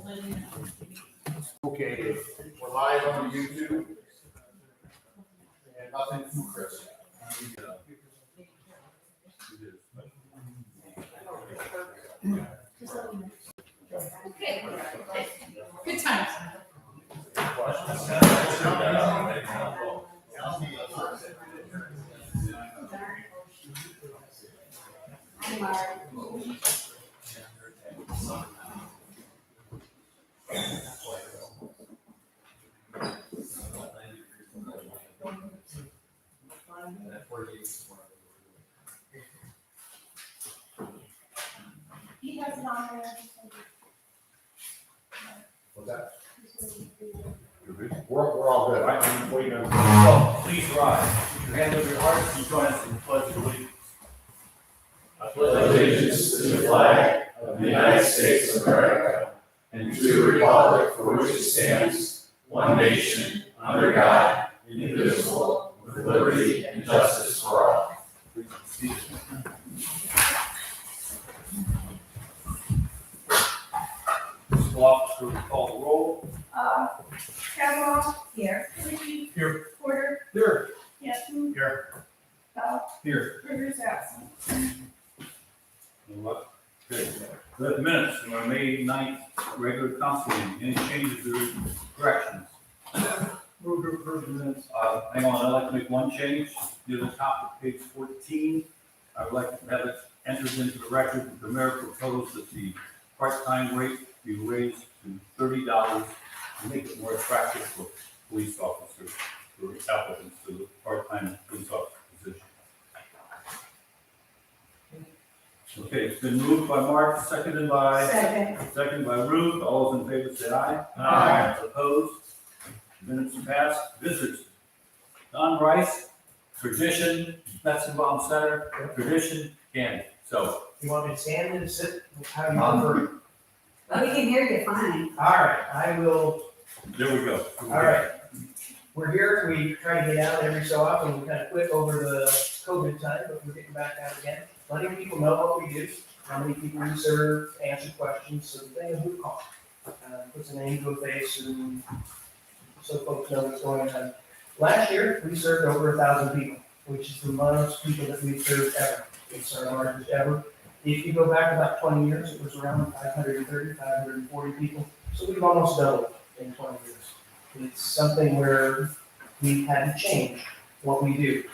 Okay, we're live on YouTube. And nothing from Chris. Good times. He has it on there. What's that? We're all good. I'm waiting on. Oh, please rise. Put your hand over your heart and join us in the pledge of allegiance. I pledge allegiance to the flag of the United States of America and to the republic for which it stands, one nation, under God, indivisible, with liberty and justice for all. Fiscal officer will call the roll. Kavanaugh. Here. Ricky. Here. Porter. Here. Yes. Here. Bell. Here. Rivers absent. Good. The minutes from our May 9th regular council meeting. Any changes or corrections? Move to approve the minutes. Hang on, I'd like to make one change. Near the top of page 14, I would like to have it entered into the record that the mayor proposed that the part-time rate be raised to $30 to make it more attractive for police officers, for applicants to the part-time police officer position. Okay, it's been moved by Mark, seconded by Ruth. All those in favor say aye. Aye. Opposed? Minutes passed. Visitors. Don Rice, tradition, Metzenbaum Center, tradition, candy. So, You want me to stand and sit? How do you prefer? Well, we can hear you fine. All right, I will. there we go. All right. We're here. We try to get out every so often. We kind of quit over the COVID time, but we're getting back out again. Letting people know what we do, how many people we serve, answer questions, so they know who to call. Puts a name to a face and so folks know what's going on. Last year, we served over 1,000 people, which is the most people that we've served ever. It's our largest ever. If you go back about 20 years, it was around 530, 540 people. So we've almost doubled in 20 years. It's something where we've had to change what we do.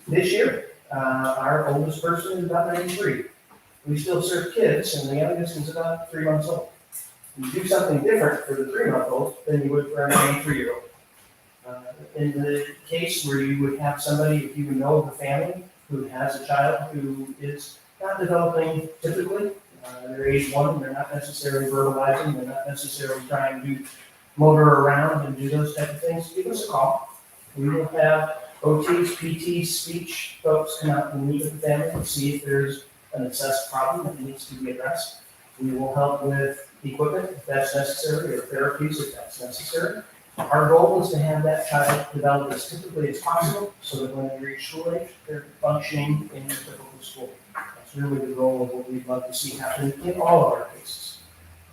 This year, our oldest person is about 93. We still serve kids, and the youngest is about 3 months old. You do something different for the 3-month-old than you would for a 93-year-old. In the case where you would have somebody, if you know of a family who has a child who is not developing typically, they're age 1, they're not necessarily verbalizing, they're not necessarily trying to motor around and do those type of things, give us a call. We will have OTs, PTs, speech folks come out and meet with the family and see if there's an assessed problem that needs to be addressed. We will help with equipment if that's necessary, or therapies if that's necessary. Our goal is to have that child develop as typically as possible so that when they reach school age, they're functioning in a typical school. That's really the goal of what we'd love to see happen in all of our cases.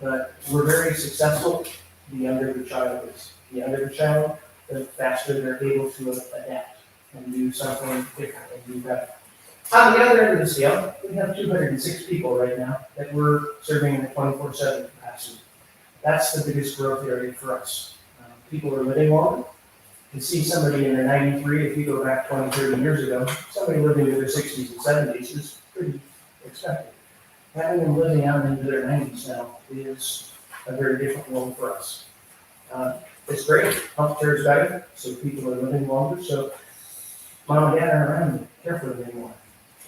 But we're very successful the younger the child is. The younger the child, the faster they're able to adapt and do something different and do better. On the other end of the scale, we have 206 people right now that we're serving in the 24/7 capacity. That's the biggest growth area for us. People are living longer. You can see somebody in their 93, if you go back 20, 30 years ago, somebody living in their 60s and 70s is pretty expected. Having them living out into their 90s now is a very different role for us. It's great, healthcare is better, so people are living longer, so mom and dad aren't around to care for them anymore.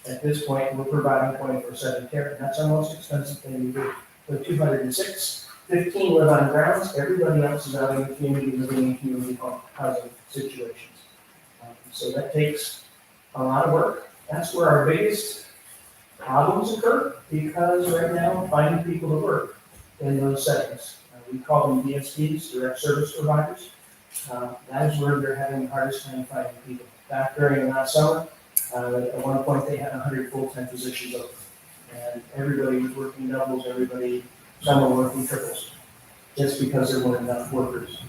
At this point, we're providing 24/7 care, and that's our most expensive thing we do. We're 206. 15 live on grounds, everybody else is out in the community living in community housing situations. So that takes a lot of work. That's where our biggest problems occur, because right now, finding people to work in those settings, we call them DSPs, direct service providers. That is where they're having the hardest time finding people. Back during last summer, at one point they had 100 full-time positions open. And everybody was working doubles, everybody some are working triples, just because there weren't enough workers.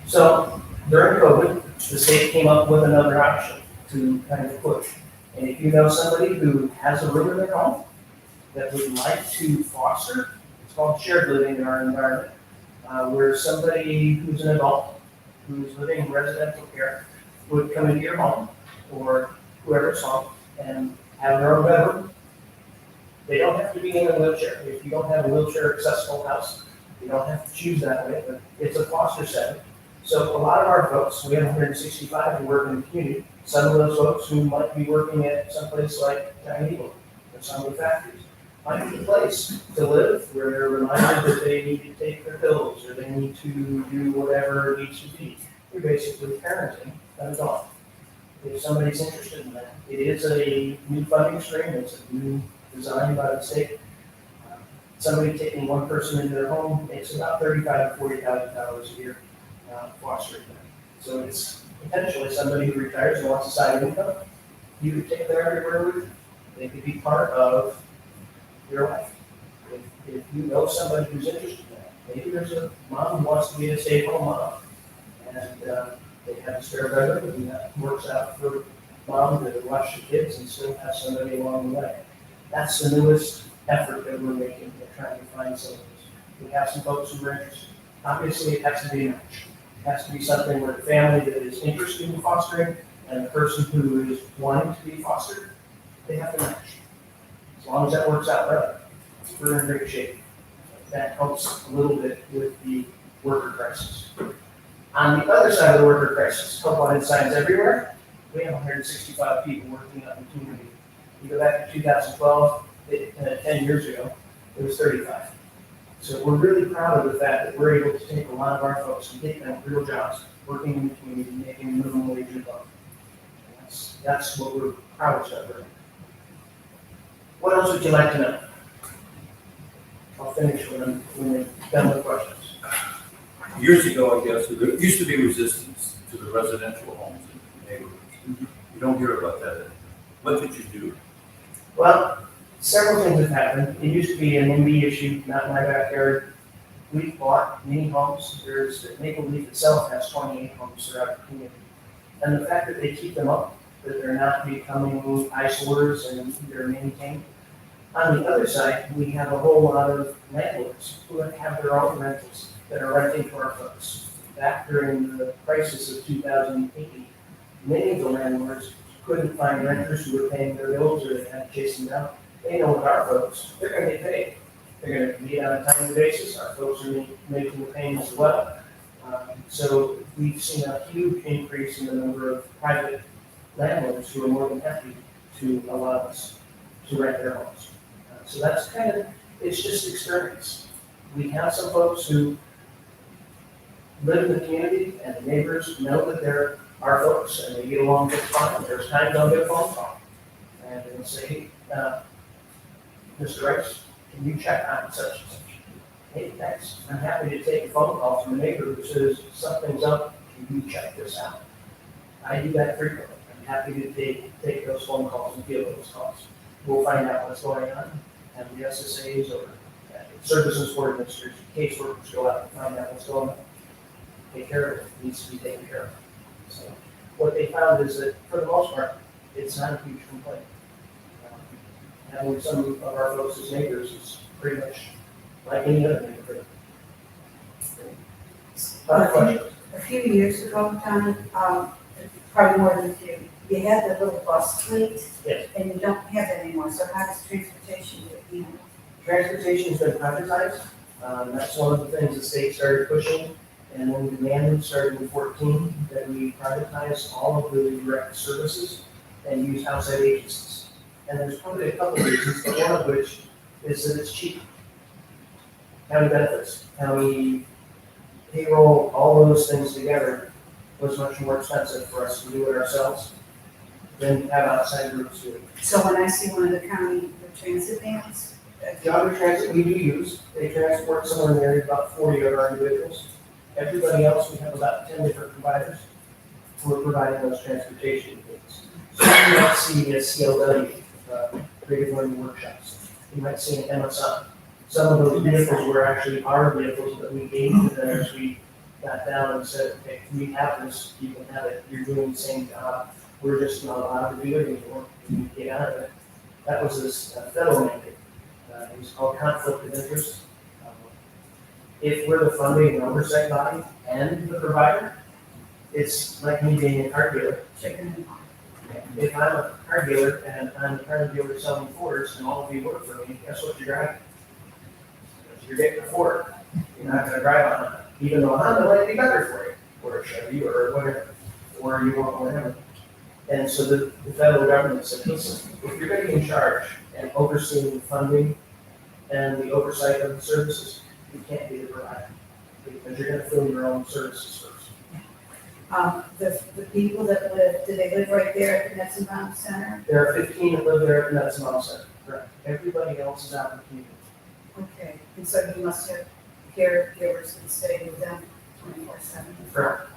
So during COVID, the state came up with another option to kind of push. And if you know somebody who has a room in their home that would like to foster, it's called shared living in our environment, where somebody who's an adult, who's living in residential care, would come into your home, or whoever's home, and have their own bedroom. They don't have to be in a wheelchair. If you don't have a wheelchair accessible house, you don't have to choose that way, but it's a foster setting. So a lot of our folks, we have 165 who work in the community. Some of those folks who might be working at someplace like Giant Eagle or some of the factories might need a place to live where they're reminded that they need to take their pills or they need to do whatever needs to be. You're basically parenting an adult. If somebody's interested in that, it is a new funding stream. It's a new design by the state. Somebody taking one person into their home makes about $35,000 to $40,000 a year fostering them. So it's potentially somebody who retires and wants a side income. You could take them everywhere with you. They could be part of your life. If you know somebody who's interested in that, maybe there's a mom who wants to be a stay-at-home mom, and they have a spare bedroom, and that works out for mom to watch the kids and still have somebody along the way. That's the newest effort that we're making, we're trying to find some of those. We have some folks who are interested. Obviously, it has to be a match. It has to be something where the family that is interested in fostering and the person who is wanting to be fostered, they have to match. As long as that works out right, we're in great shape. That helps a little bit with the worker crisis. On the other side of the worker crisis, help wanted signs everywhere. We have 165 people working out in the community. You go back to 2012, 10 years ago, it was 35. So we're really proud of the fact that we're able to take a lot of our folks and get them real jobs, working in the community, making minimum wage and above. That's what we're proud of. What else would you like to know? I'll finish when we're done with questions. Years ago, I guess, there used to be resistance to the residential homes in the neighborhoods. You don't hear about that anymore. What did you do? Well, several things have happened. It used to be an NB issue, not in my backyard. We bought many homes. Maple Leaf itself has 28 homes throughout the community. And the fact that they keep them up, that they're not becoming eyesores and they're maintained. On the other side, we have a whole lot of landlords who have their own rentals that are renting to our folks. Back during the crisis of 2008, many of the landlords couldn't find renters who were paying their bills or they had to chase them down. They know with our folks, they're going to get paid. They're going to meet on a timely basis. Our folks are making the payments as well. So we've seen a huge increase in the number of private landlords who are more than happy to allow us to rent their homes. So that's kind of, it's just experience. We have some folks who live in the community and the neighbors know that they're our folks and they get along just fine. There's times I'll get a phone call and they'll say, Mr. Rice, can you check on such and such? Hey, thanks. I'm happy to take a phone call from a neighbor who says something's up. Can you check this out? I do that frequently. I'm happy to take those phone calls and field those calls. We'll find out what's going on. Have the SSAs or services board administrators, caseworkers go out and find out what's going on. Take care of it. It needs to be taken care of. So what they found is that for the most part, it's not a huge complaint. Having some of our folks as neighbors is pretty much like any other neighborhood. A few years ago, Tommy, probably more than a few, you had the little bus fleet. Yes. And you don't have that anymore, so how does transportation get handled? Transportation's been privatized. That's one of the things the state started pushing. And when we demanded, starting in 14, that we privatize all of the direct services and use outside agencies. And there's probably a couple of reasons, but one of which is that it's cheap. County benefits, county payroll, all those things together was much more expensive for us to do it ourselves than have outside groups do it. So when I see one of the county transit vans, The Auto Transit we do use, they transport somewhere in the area about 40 of our individuals. Everybody else, we have about 10 different providers who are providing those transportation things. So you might see a CLW, creative learning workshops. You might see an MSI. Some of those vehicles were actually our vehicles that we gave to them as we got down and said, okay, we have this, you can have it, you're doing the same job. We're just not allowed to do it anymore, you get out of it. That was this federal mandate. It was called conflict of interest. If we're the funding and oversight body and the provider, it's like me being a car dealer. Chicken and If I'm a car dealer and I'm a car dealer selling Fords and all of you work for me, guess what you're driving? You're getting a Ford. You're not gonna drive on it, even though Honda might be better for you, or a Chevy or whatever, or you want whatever. And so the federal government said, listen, if you're gonna be in charge and overseeing the funding and the oversight of the services, you can't be the provider, because you're gonna fill your own services first. The people that live, do they live right there at the Metzenbaum Center? There are 15 that live there, and that's an offset, correct? Everybody else is out in the community. Okay, and so you must have caregivers that stay with them 24/7. Correct.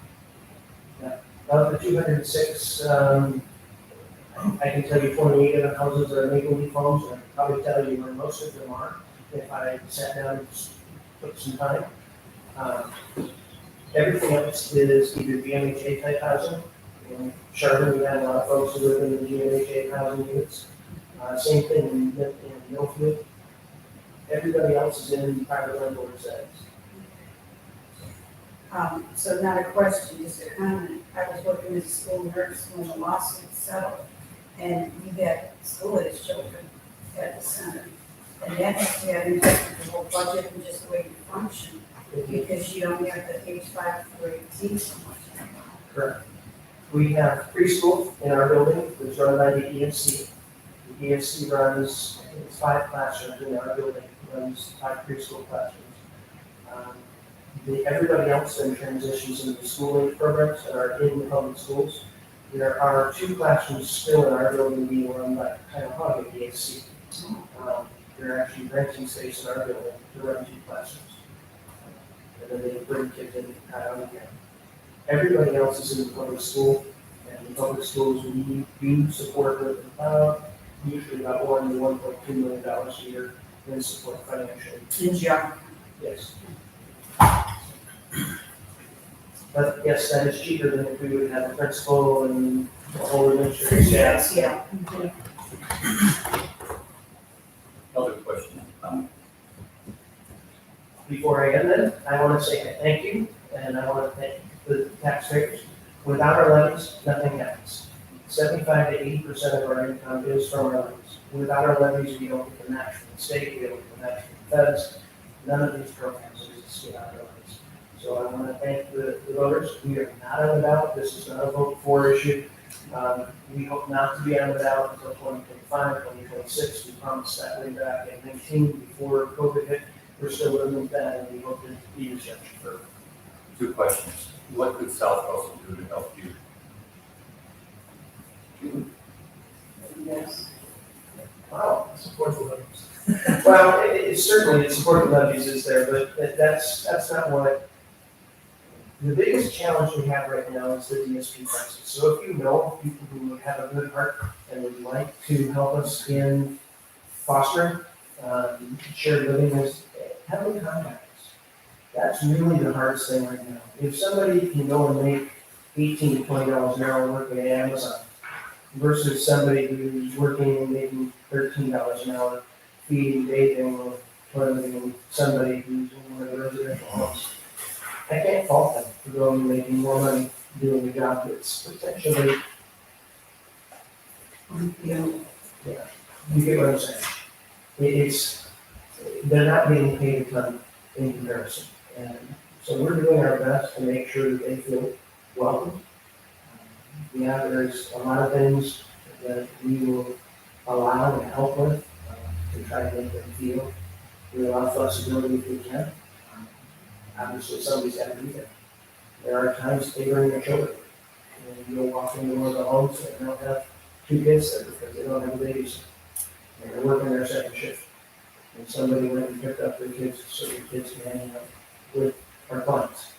Yeah, of the 206, I can tell you 28 of the houses are Maple Leaf homes, and I can probably tell you where most of them are, if I sat down and just took some time. Everything else is either GMHA type housing. In Chardon, we have a lot of folks who live in the GMHA housing units. Same thing in Millfield. Everybody else is in private landlord settings. So not a question, just a comment. I was working as a school nurse when the lawsuit settled, and we had school-age children at the center. And that has to have impacted the whole budget and just the way you function, because you don't have the age 5 through 18 so much anymore. Correct. We have preschool in our building, it's run by the EFC. The EFC runs, I think it's 5 classrooms in our building, runs 5 preschool classrooms. Everybody else then transitions into the school age programs that are in the public schools. There are 2 classrooms still in our building being run by Cuyahoga EFC. They're actually renting space in our building to run 2 classrooms. And then they bring kids in Cuyahoga again. Everybody else is in the public school, and the public schools we do support with usually about $1 to $1.2 million a year in support financially. In geography. Yes. But yes, that is cheaper than if we would have a principal and a whole administrative staff. Yes, yeah. Other questions? Before I end then, I want to say thank you, and I want to thank the taxpayers. Without our levies, nothing happens. 75 to 80% of our income is from our levies. Without our levies, we don't get the match from the state, we don't get the match from the feds. None of these programs exist without our levies. So I want to thank the voters. We are not on the ballot. This is not a vote for issue. We hope not to be on the ballot until 2025, 2026. We promised that way back in 2019 before COVID hit. We're still living with that, and we hope to be receptive for. 2 questions. What could South Russell do to help you? Yes. Wow, support the levies. Well, it's certainly, support the levies is there, but that's not what. The biggest challenge we have right now is the DSP crisis. So if you know people who have a good heart and would like to help us in fostering, shared living, have them contact us. That's really the hardest thing right now. If somebody can go and make $18 to $20 an hour working at Amazon versus somebody who's working and making $13 an hour feeding, bathing, or toileting somebody who's in one of the residential homes. I can't fault them for going and making more money doing a job that's potentially, you get what I'm saying. They're not being paid a ton in comparison. And so we're doing our best to make sure that they feel welcome. Yeah, there's a lot of things that we will allow and help with to try to make them feel. We allow flexibility if we can. Obviously, somebody's got to be there. There are times they bring their children. And you'll walk into one of the homes and they'll have 2 kids there because they don't have a babysitter. And they're working their second shift. And somebody went and picked up their kids so their kids can hang out with our clients.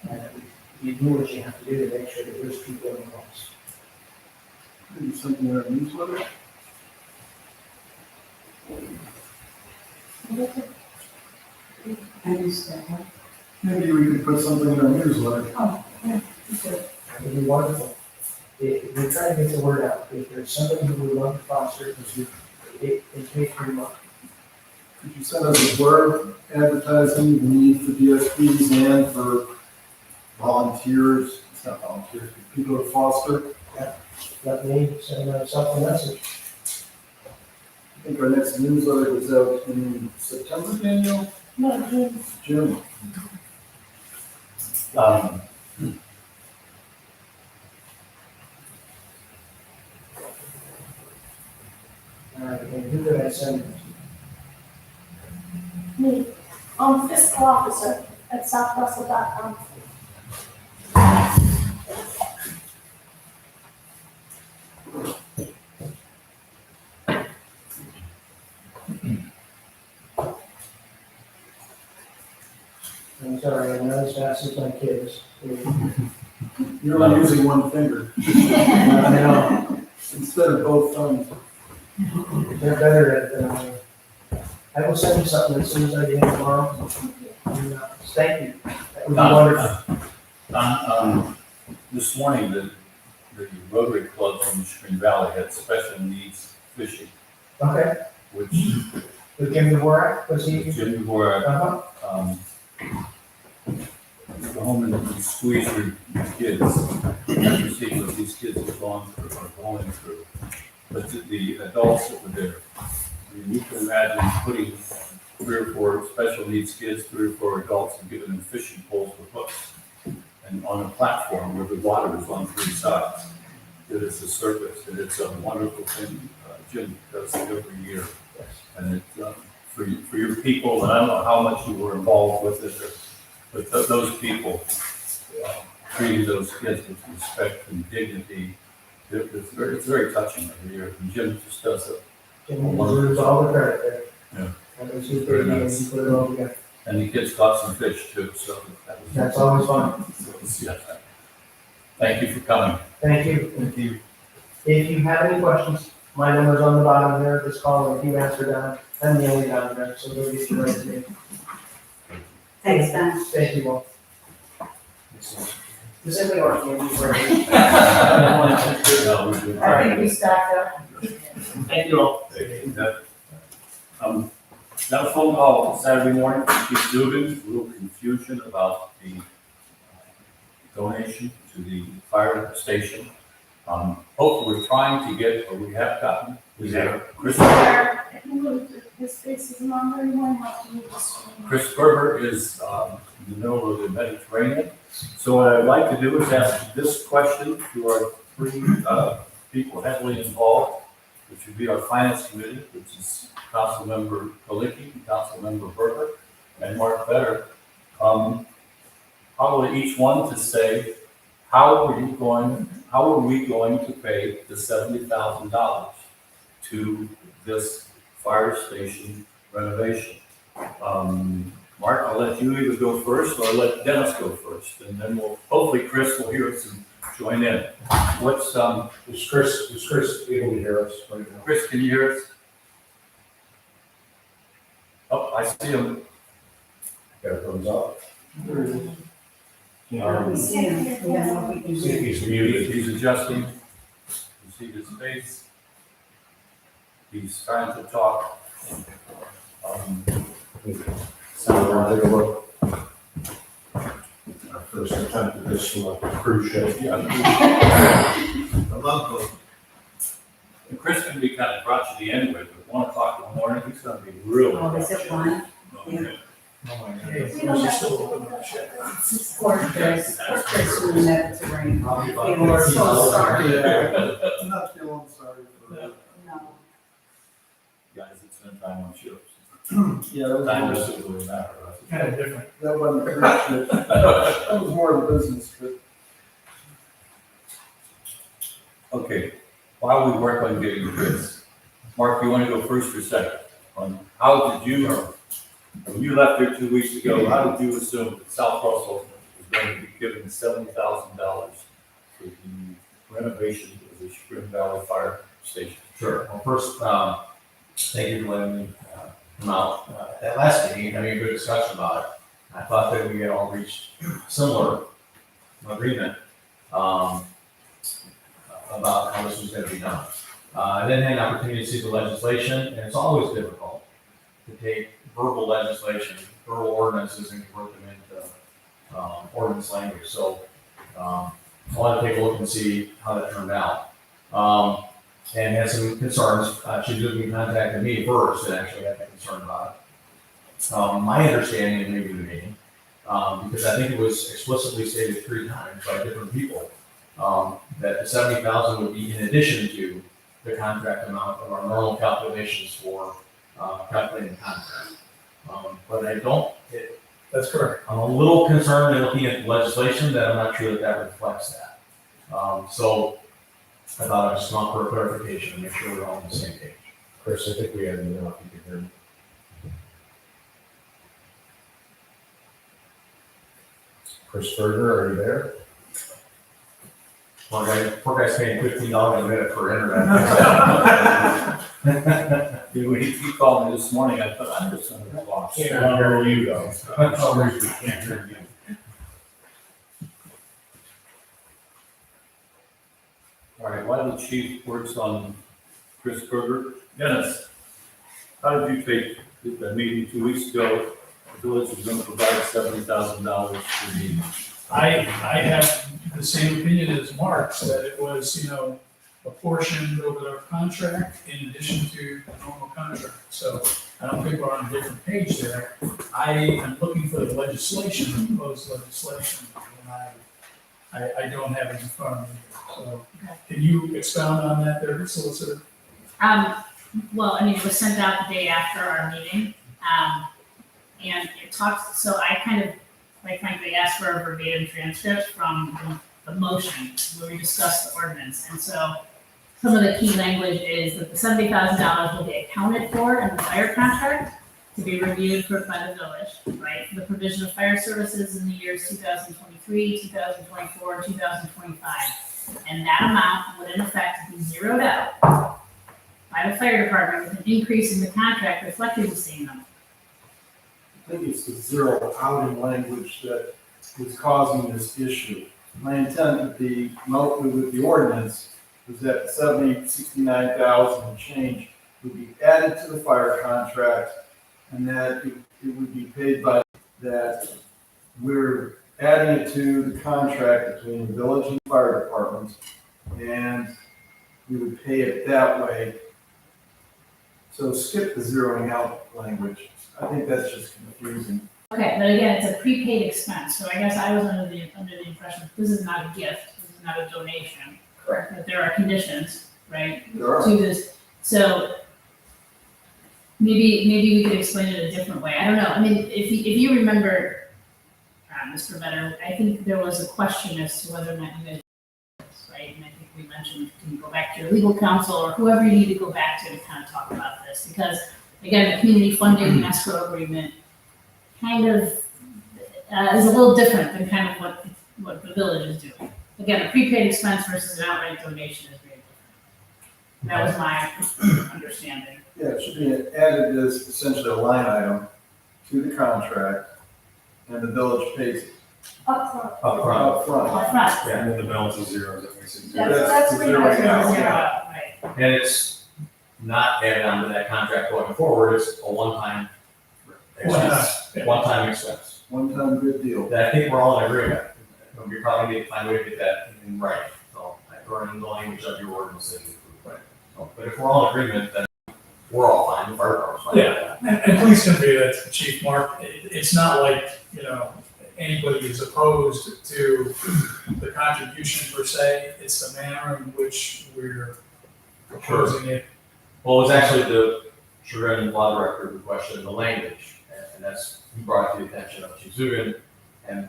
And you do what you have to do to make sure that there's people in the homes. Maybe something in our newsletter? I understand. Maybe we could put something in our newsletter. So, That would be wonderful. We're trying to get the word out. If there's somebody who would love to foster, it takes pretty much. Could you send us a blurb advertising the need for DSPs and for volunteers, it's not volunteers, but people to foster? Let me send a something message. I think our next newsletter goes out in September, Daniel? No, June. June. Um, All right, and who could I send it Me. Fiscal officer at southrussell.com. to? I'm sorry, I'm not as fast as my kids. You're only using one finger I know, instead of both thumbs. they're better at it than I am. I will send you something as soon as I get in tomorrow. And, thank you. That would be wonderful. This morning, the Rotary Club from Spring Valley had special needs fishing, Okay, which with Jim DeVorak, was he? Jim Dvorak, Uh-huh. go home and squeeze your kids, and see what these kids have gone through, are going through. But the adults that were there, I mean, you can imagine putting 3 or 4 special needs kids, 3 or 4 adults, and giving them fishing poles with hooks, and on a platform where the water is on 3 sides. It is a surface, and it's a wonderful thing. Jim does it every year, and it's for your people. And I don't know how much you were involved with it, but those people treating those kids with respect and dignity. It's very touching every year. And Jim just does it. Jim deserves all the credit there. Yeah. That was his big name, he put it all together. And the kids caught some fish too, so that was. That's always fun. Yeah. Thank you for coming. Thank you. Thank you. If you have any questions, my number's on the bottom there, just call, and if you answer down, I'm the only down there, so they'll get you right to me. Thanks, Don. Thank you all. Does anybody want candy for me? No, we're good. I think we stocked up. Thank you all. Got a phone call Saturday morning from Chief Dugan, a little confusion about the donation to the fire station. Hopefully we're trying to get, or we have gotten, Chris His face is not very well, have to move the screen. Chris Berger is in the middle of the Mediterranean. So what I'd like to do is ask this question to our 3 people heavily involved, which would be our finance committee, which is Councilmember Kalicki, Councilmember Berger, and Mark Fetter. Probably each one to say, how are we going to pay the $70,000 to this fire station renovation? Mark, I'll let you either go first or let Dennis go first, and then hopefully Chris will hear us and join in. What's, Is Chris able to hear us right now? Chris, can you hear us? Oh, I see him. Got a thumbs up? We see him, we don't know if we can See if do. he's muted. He's adjusting. You see his face. He's trying to talk. So, take a look. Our first attempt at this cruise ship. And Chris can be kind of crotchety anyway, but 1 o'clock in the morning, he's gonna be really. Oh, is it one? Okay. We don't have to look at that. Poor Chris in the Mediterranean. We're so sorry. I'm not feeling sorry for that. No. Guys, it's been time on ships. Yeah, that Time was, doesn't really matter. Kind of different. that wasn't a cruise ship. That was more of a business trip. Okay, while we work on getting this, Mark, you want to go first or second? On how did you, or when you left there 2 weeks ago, how did you assume that South Russell was going to be given $70,000 for the renovation of the Spring Valley Fire Station? Sure. Well, first, thank you for letting me amount. At that last meeting, having a good discussion about it. I thought that we had all reached similar agreement, about how this was gonna be done. I then had an opportunity to see the legislation, and it's always difficult to take verbal legislation, verbal ordinances, and convert them into ordinance language. So I wanted to take a look and see how that turned out. And had some concerns. She contacted me first and actually had a concern about it. My understanding, and maybe the meeting, because I think it was explicitly stated 3 times by different people, that the 70,000 would be in addition to the contract amount of our normal calculations for calculating the contract. But I don't, That's correct. I'm a little concerned in looking at the legislation that I'm not sure that that reflects that. So I thought I'd just come up for a clarification and make sure we're all on the same page. Chris, I think we had enough, you can hear me. Chris Berger, are you there? Poor guy's paying $15 a minute for internet. When he called me this morning, I thought, I'm just under the box. Can't hear you though. I'm sorry, we can't hear you. All right, while the chief works on Chris Berger, Dennis, how did you take the meeting 2 weeks ago? The village was going to provide $70,000 for the. I have the same opinion as Mark's, that it was, apportioned over our contract in addition to the normal contract. So I don't think we're on a different page there. I am looking for the legislation, the proposed legislation, and I don't have it in front of me. So can you expound on that there, solicitor? Well, it was sent out the day after our meeting, and it talks, so I kind of, quite frankly, asked for a verbatim transcript from the motion where we discussed the ordinance. And so some of the key language is that the $70,000 will be accounted for in the fire contract to be reviewed by the village, right? For the provision of fire services in the years 2023, 2024, and 2025. And that amount would in effect be zeroed out by the fire department with an increase in the contract reflecting the same number. I think it's the zero outing language that is causing this issue. My intent with the ordinance was that 69,000 and change would be added to the fire contract, and that it would be paid by that. We're adding it to the contract between the village and the fire department, and we would pay it that way. So skip the zeroing out language. I think that's just confusing. Okay, but again, it's a prepaid expense, so I guess I was under the impression that this is not a gift, this is not a donation. Correct. That there are conditions, right, There are. to this, so maybe we could explain it a different way, I don't know, I mean, if you remember, Mr. Vetter, I think there was a question as to whether or not you guys, right, and I think we mentioned, can you go back to your legal counsel, or whoever you need to go back to kind of talk about this, because again, the community funding and escrow agreement kind of is a little different than kind of what the village is doing. Again, a prepaid expense versus an outright donation is very different. That was my understanding. Yeah, it should be added as essentially a line item to the contract, and the village pays it Upfront. Upfront. upfront. Upfront. Yeah, and then the balance is zero, that makes it That's, zero. that's the pretty much zeroing out. zero out, right. And it's not added onto that contract going forward, it's a one-time expense. One-time expense. One-time good deal. That I think we're all in agreement. We probably need to find a way to get that in writing. So I throw it in the language of your ordinance that you approve. So, but if we're all in agreement, then we're all fine, the fire department's fine with that. And please convey that to Chief Mark. It's not like, anybody is opposed to the contribution per se. It's the manner in which we're proposing it. Well, it was actually the Chagrin Law Director who questioned the language, and that's, he brought it to the attention of Chief Zugan, and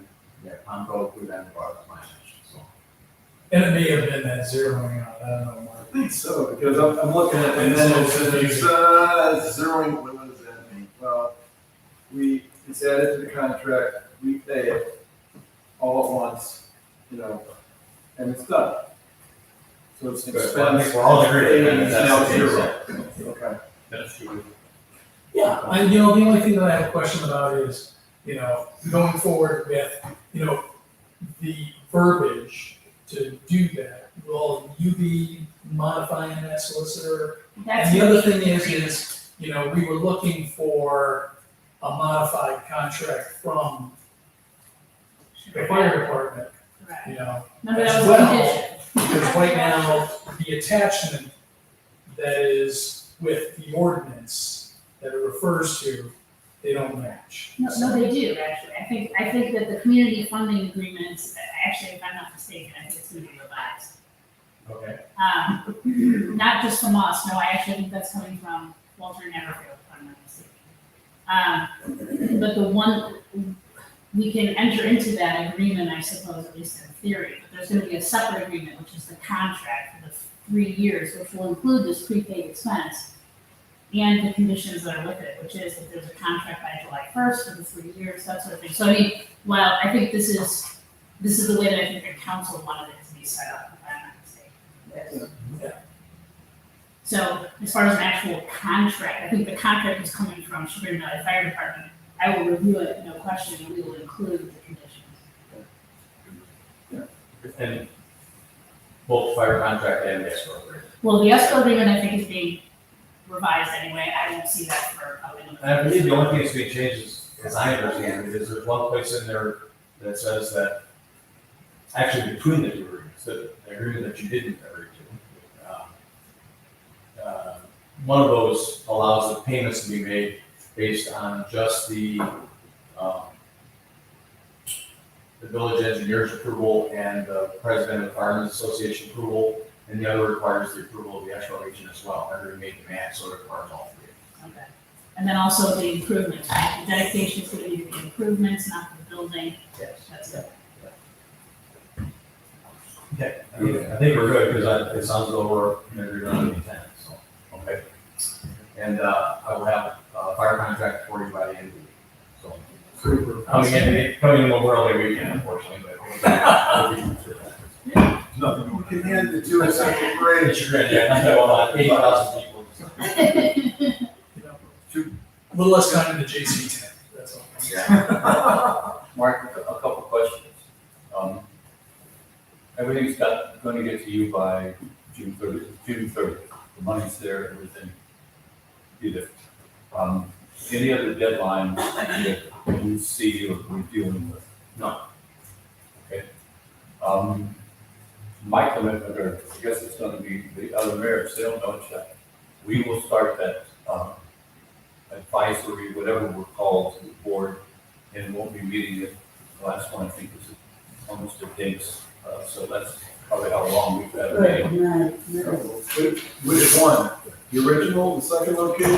Tom Cole, who then brought it to my attention, so. And it may have been that zeroing out, I don't know, Mark. I think so, because I'm looking at, and then it's zeroing, what does that mean? Well, it's added to the contract, we pay it all at once, and it's done. So it's an Good. expense. Well, I think we're all in agreement, and It's now that's the zero. case. Okay. That's true. Yeah, the only thing that I have a question about is, going forward with, the verbiage to do that. Will you be modifying that solicitor? That's And the other gonna be thing the is, we were looking for a modified contract from the fire department, Correct. as Remember, that was a well, condition. because right now, the attachment that is with the ordinance that it refers to, they don't match. No, they do, actually. I think that the community funding agreements, actually, if I'm not mistaken, I think it's gonna be revised. Okay. Not just from us, no, I actually think that's coming from Walter Netterfield, if I'm not mistaken. But the one, we can enter into that agreement, I suppose, at least in theory, but there's gonna be a separate agreement, which is the contract for the 3 years, which will include this prepaid expense and the conditions that are with it, which is that there's a contract by July 1st for the 3 years, that sort of thing. So I mean, while I think this is the way that I think the council wanted it to be set up, if I'm not mistaken. Yes. So as far as an actual contract, I think the contract is coming from Chagrin Valley Fire Department. I will review it, no question, and we will include the conditions. And both fire contract and the escrow agreement. Well, the escrow agreement, I think, is being revised anyway. I won't see that for a minute. And I believe the only thing that's being changed is, as I understand it, is there's one place in there that says that, actually between the two agreements, the agreement that you didn't agree to, one of those allows the payments to be made based on just the village engineer's approval and the president of the Firemen's Association approval, and the other requires the approval of the escrow agent as well. Every made the match, so it requires all three. Okay. And then also the improvements, right? The dedication is going to be the improvements, not the building. Yes. That's it. Okay, I think we're good, because it sounds as though we're in agreement on the intent, so, okay. And, I will have a fire contract for you by the end of the week, so. Coming in Memorial Day weekend, unfortunately, but. Nothing. You can hand the two a second grade. Yeah, 8,000 people. A little less time in the JC tent, that's all. Mark, a couple questions. Everything's gonna get to you by June 30th. The money's there, everything. Be there. Any other deadline that you see or we're dealing with? No. Okay. My commitment, or I guess it's gonna be the other mayors, they don't know it yet. We will start that, advisory, whatever we're called, to the board, and won't be meeting it. The last one, I think, was almost a date, so that's probably how long we've had a meeting. Right. Which one? The original, the second location? I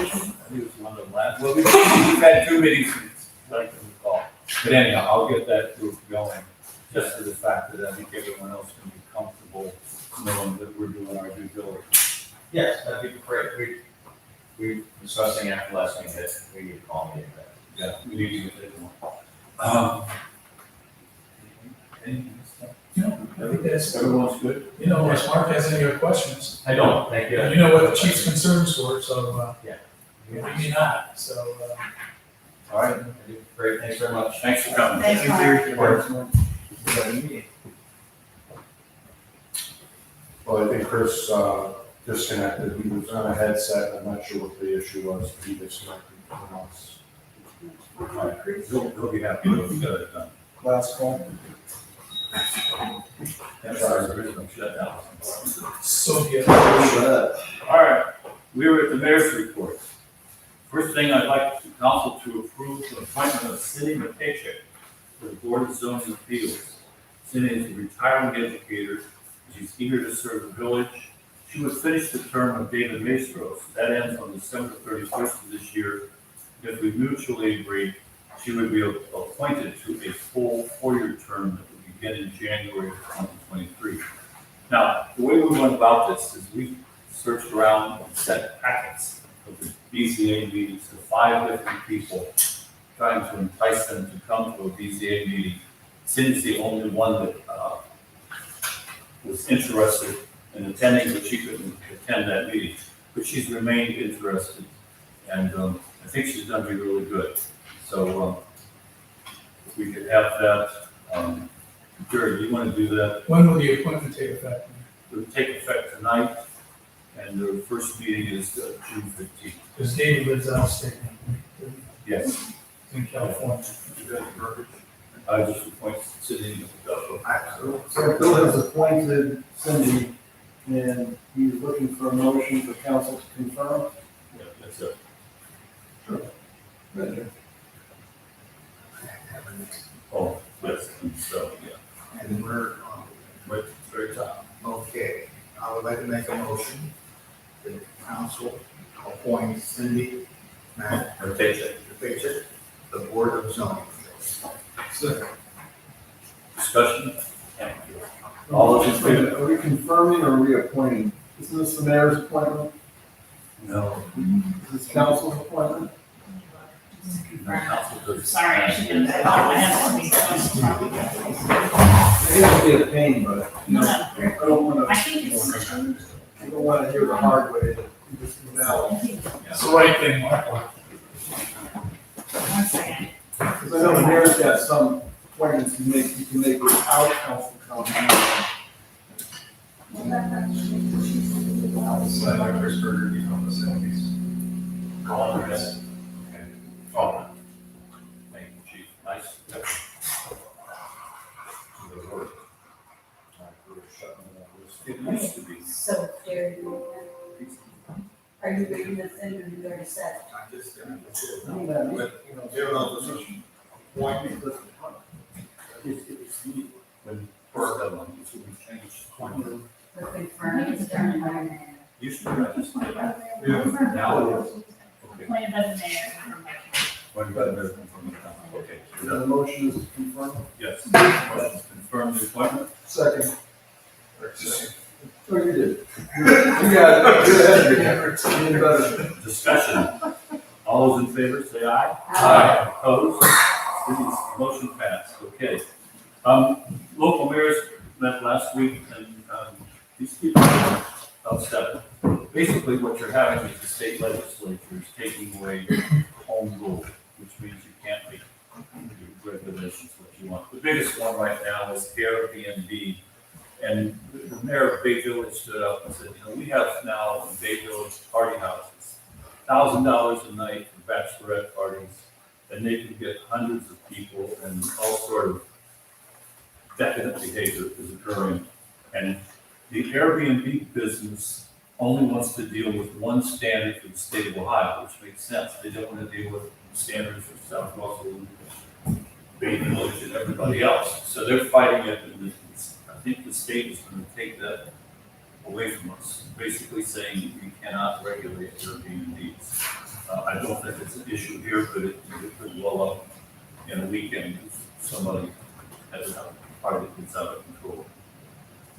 think it was one of the last, well, we've had 2 meetings since, I can recall. But anyhow, I'll get that group going, just for the fact that I think everyone else can be comfortable knowing that we're doing our due diligence. Yes, that'd be great. We discussing after last meeting that we need to call me. Yeah, we need to get that one. Anything else? I think that's, Everyone's good? unless Mark has any other questions. I don't, thank you. You know what the chief's concerns were, so, Yeah. maybe not, so, All right, Great, thanks very much. thanks for coming. Thanks, Mark. Well, I think Chris disconnected. He was on a headset. I'm not sure what the issue was. He disconnected from us. All right, he'll be happy to get it done. Last call. I'm sorry, there is no shutdown. so, yeah. All right, we were at the mayor's report. First thing I'd like the council to approve the appointment of Cindy McKaychick to the Board of Zoning Appeals. Cindy is a retiring educator. She's eager to serve the village. She would finish the term of David Maestros. That ends on December 31st of this year. If we mutually agree, she would be appointed to a full 4-year term that would begin in January of 2023. Now, the way we went about this is we searched around and sent packets of the BZA meetings to 5 different people, trying to entice them to come to a BZA meeting. Cindy's the only one that was interested in attending, but she couldn't attend that meeting. But she's remained interested, and I think she's done really good. So, if we could have that, Jerry, do you want to do that? When will the appointment take effect? It would take effect tonight, and the first meeting is June 15th. Because David lives out of state, Yes. in California. I just appoint Cindy. So Bill has appointed Cindy, and he's looking for a motion for council to confirm. Yeah, that's it. Oh, yes, and so, yeah, And we're, right, at the very top. okay, I would like to make a motion that the council appoint Cindy Matt Or take it. DePatrick, the Board of Zoning Appeals. Discussion? Thank you. All those in favor? Are we confirming or reappointing? Isn't this the mayor's appointment? No. Is this council's appointment? Council does. Sorry, I should do that. I have to be. It is be a pain, but, you know, I don't wanna, I think it's. I don't wanna hear the hard way that you just email. It's the right thing, Mark. One second. Because I know the mayor's got some appointments you can make without council comment. Senator Chris Berger, you know, the Senaties. All right. Oh. Thank you, Chief. Nice. It used to be. So, Jerry, are you reading the thing or you already said? I'm just, I mean, but, you know, Give no position. appointment, listen, When first got one, it's when we changed. appointment. The confirming is done by Used to be registered. Yeah. Now it is. Okay. Appointed by the mayor. When you got a from the town. Okay. the motion is confirmed. Yes. Motion to confirm the appointment. Second. Oh, you did. You got it. You're ahead. You're better. Discussion. All those in favor, say aye. Aye. Opposed? Please, motion passed. Okay. Local mayors met last week, and these people are upset. Basically, what you're having is the state legislature is taking away home rule, which means you can't make regulations what you want. The biggest one right now is Airbnb. And the mayor of Bay Village stood up and said, you know, we have now in Bay Village party houses, $1,000 a night for bachelorette parties, and they can get hundreds of people, and all sort of decadent behavior is occurring. And the Airbnb business only wants to deal with one standard for the state of Ohio, which makes sense. They don't want to deal with standards for South Russell, Bay Village, and everybody else. So they're fighting it, and I think the state is going to take that away from us, basically saying you cannot regulate Airbnbs. I don't think it's an issue here, but it could blow up in a weekend if somebody has a party that's out of control.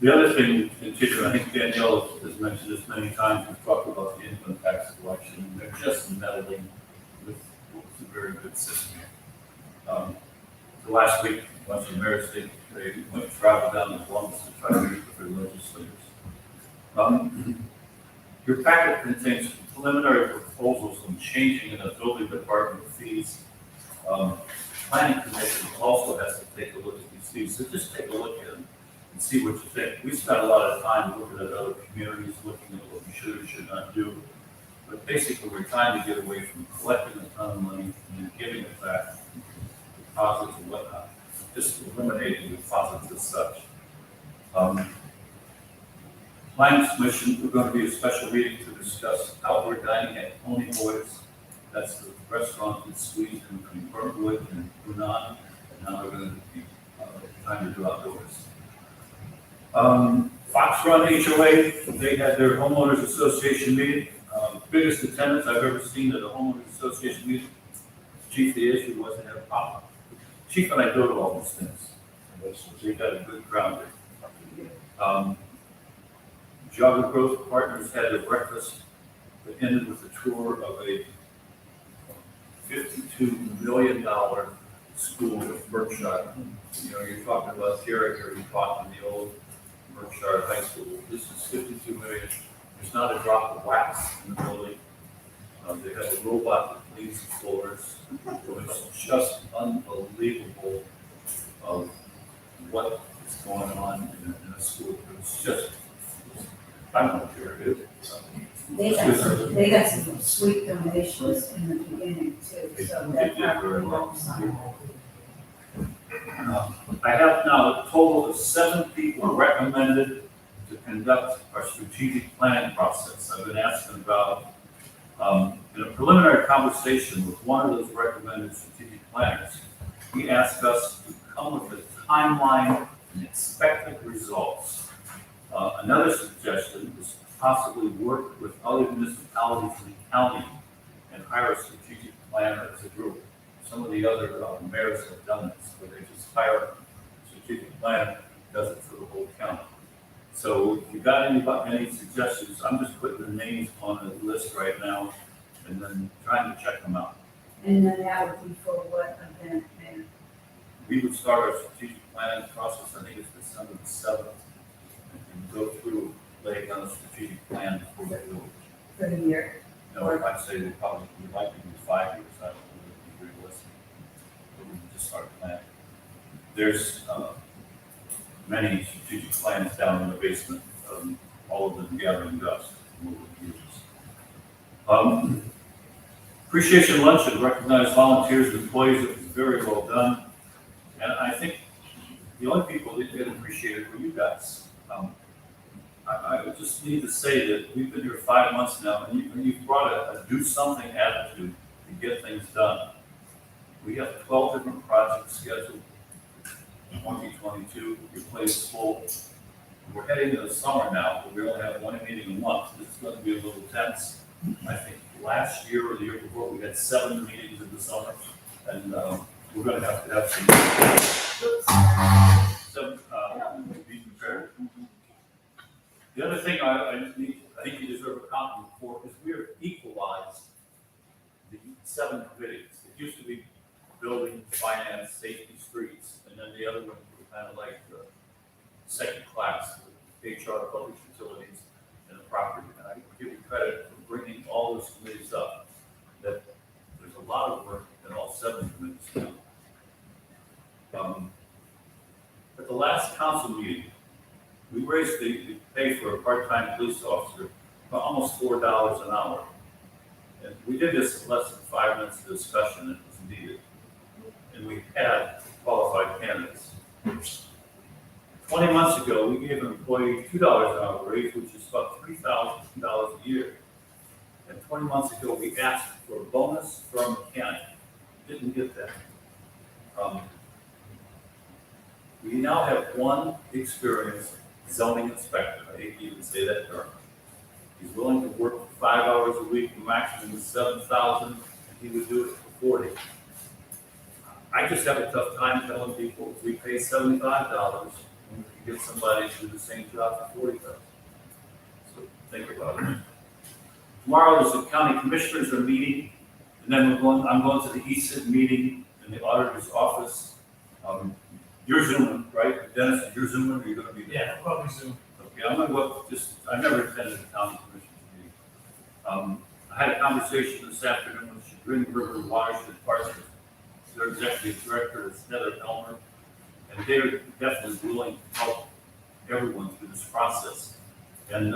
The other thing, in particular, I think Danielle has mentioned this many times, we've talked about the income tax collection. They're just meddling with what's a very good system. The last week, a bunch of mayors, they went to travel down to Columbus to try to meet with their legislators. Your packet contains preliminary proposals on changing in the building department fees. Planning commission also has to take a look at these fees, so just take a look at them and see what you think. We spent a lot of time looking at other communities, looking at what we should or should not do. But basically, we're trying to get away from collecting a ton of money and then giving it back, deposits and whatnot, just eliminating the deposits as such. Planning commission, we're going to be a special meeting to discuss outdoor dining at Pony Boys. That's the restaurant that's squeezed in between Burntwood and Hunan, and now they're going to be trying to do outdoors. Fox Run HOA, they had their homeowners association meeting. Biggest attendance I've ever seen at a homeowners association meeting. Chief, the issue was to have pop. Chief and I go to all these things. So you got a good crowd there. Jogger Growth Partners had their breakfast that ended with a tour of a $52 million school at Berkshire. You know, you're talking about Carrick, or you're talking the old Berkshire High School. This is $52 million. There's not a drop of wax in the building. They have a robot that cleans the floors. It's just unbelievable of what is going on in a school. It's just, I don't know if you're good. They got some sweet donations in the beginning too, so They that did very probably well. helps some. I have now a total of 7 people recommended to conduct our strategic planning process. I've been asking about, in a preliminary conversation with one of those recommended strategic planners, he asked us to come with a timeline and expected results. Another suggestion is to possibly work with other municipalities in the county and hire a strategic planner as a group. Some of the other mayors have done this, where they just hire a strategic planner, does it for the whole county. So if you've got any suggestions, I'm just putting the names on the list right now and then trying to check them out. And then that would be for what event, and We would start our strategic planning process, I think it's December the 7th, and go through laying down a strategic plan for the village. for the year. No, I'd say we'd like to do 5 years, I don't know if it'd be realistic. But we would just start planning. There's many strategic plans down in the basement, all of them gathering dust. Appreciation luncheon recognized volunteers and employees. It was very well done. And I think the only people that didn't appreciate it were you guys. I just need to say that we've been here 5 months now, and you've brought a do something attitude to get things done. We have 12 different projects scheduled in 2022. Your plate is full. We're heading into the summer now, but we only have 1 meeting a month. This is going to be a little tense. I think last year or the year before, we had 7 meetings in the summer, and we're going to have some be prepared. The other thing I think you deserve a compliment for is we have equalized the 7 committees. It used to be building, finance, safety, streets, and then the other ones were kind of like the second class, HR, public utilities, and the property. And I give you credit for bringing all those committees up. That there's a lot of work in all 7 committees now. At the last council meeting, we raised the pay for a part-time police officer by almost $4 an hour. And we did this in less than 5 minutes of discussion, and it was needed. And we had qualified candidates. 20 months ago, we gave an employee $2 an hour raise, which is about $3,000 a year. And 20 months ago, we asked for a bonus for a mechanic. Didn't get that. We now have 1 experienced zoning inspector. I hate to even say that term. He's willing to work 5 hours a week, maximum is 7,000, and he would do it for 40. I just have a tough time telling people if we pay $75, we can get somebody to do the same job for $40,000. So think about it. Tomorrow is the county commissioners are meeting, and then I'm going to the ESID meeting in the auditor's office. You're Zooming, right? Dennis, you're Zooming, or you're gonna be there? Yeah, probably Zoom. Okay, I'm gonna go up, I never attended a county commissioners meeting. I had a conversation this afternoon with Green River Watershed Partners. Their executive director is Heather Elmer, and they're definitely willing to help everyone through this process. And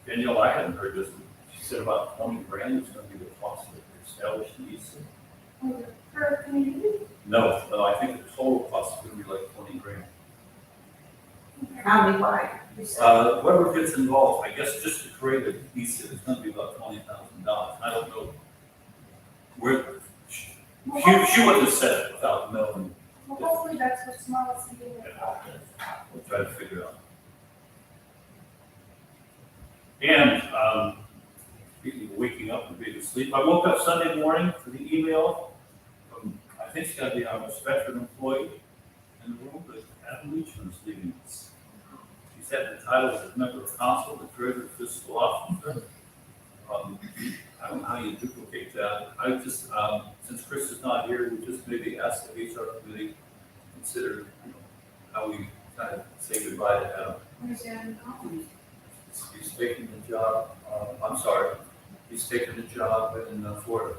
Danielle, I hadn't heard this, but she said about 20 grand is gonna be the cost of establishing these. For a community? No, I think the total cost is gonna be like 20 grand. Countywide. Whoever gets involved, I guess just to create a piece, it's gonna be about $20,000. I don't know where, she wouldn't have said it without knowing. Well, hopefully that's what Smallest can do. We'll try to figure it out. And, speaking of waking up and being asleep, I woke up Sunday morning to the email from, I think it's gotta be our most veteran employee in the room, but Adam Leachman is leaving us. She's had the title as member of council, the treasurer, fiscal officer. I don't know how you duplicate that. I just, since Chris is not here, we just maybe ask the HR committee to consider, how we kind of say goodbye to Adam. Where's Adam Collins? He's taking the job, he's taking the job in Florida.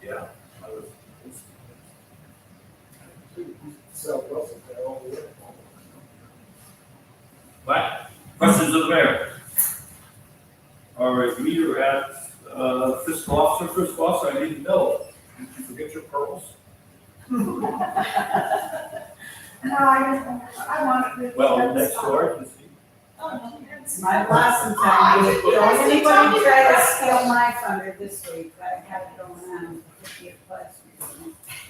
Yeah. Right, questions of the mayor? All right, we are at fiscal officer, I need to know, did you forget your pearls? No, I want it. Well, next door, you see. It's My blossom time, don't anybody try to steal my thunder this week, I have it going on with the plus.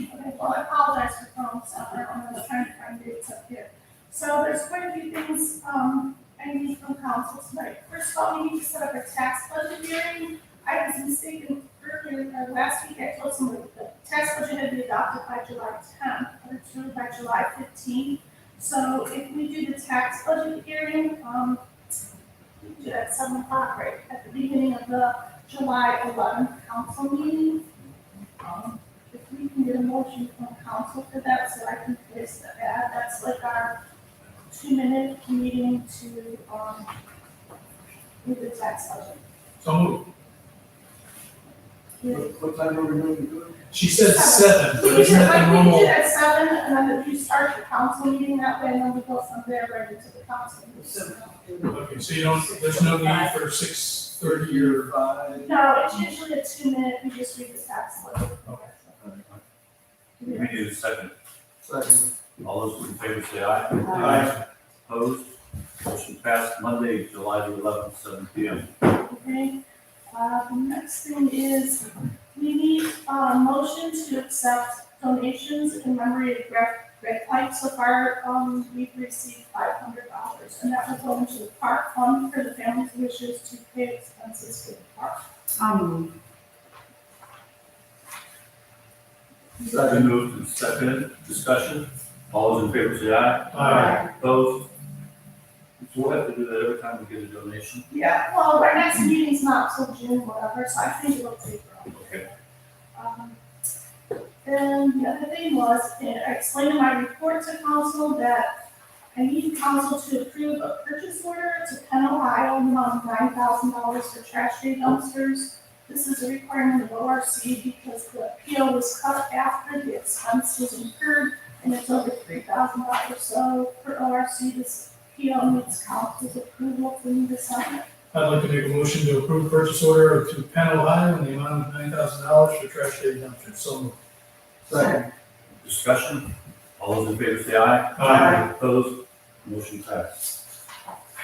Okay, well, I apologize for throwing stuff around, I was trying to find dates up here. So there's quite a few things, I need from council tonight. First of all, we need to set up a tax budget hearing. I was mistaken earlier, last week, I told somebody the tax budget had been adopted by July 10th, but it's really by July 15th. So if we do the tax budget hearing, we do it at 7 o'clock, right, at the beginning of the July 11th council meeting. If we can get a motion from council for that, so I can place the ad, that's like our 2-minute meeting to, do the tax budget. So moved. What time are we going to do it? She said 7, but We isn't that the do normal? it at 7, and then you start the council meeting that way, and then we go from there right into the council meeting. Okay, so you don't, there's no need for 6:30 or, Five. No, it's usually a 2-minute, we just read the tax budget. We need a second. Second. All those in favor say aye. Aye. Opposed? Motion passed Monday, July the 11th, 7 p.m. Okay, the next thing is, we need a motion to accept donations in memory of Greg Pike. So far, we've received $500, and that will go into the park fund for the families who wishes to pay expenses for the park. Second moved and seconded, discussion, all those in favor say aye. Aye. Opposed? So we'll have to do that every time we get a donation. Yeah, well, our next meeting's not till June, whatever, so I think it'll take around. Okay. And the other thing was, I explained in my report to council that I need council to approve a purchase order to Penn, Ohio, in the amount of $9,000 for trash day dumpsters. This is a requirement of ORC because the PO was cut after the expense was incurred, and it's over $3,000. So for ORC, this PO needs council's approval for me to sign it. I'd like to make a motion to approve purchase order to Penn, Ohio, in the amount of $9,000 for trash day dumpsters. So moved. Second. Discussion, all those in favor say aye. Aye. Opposed? Motion passed.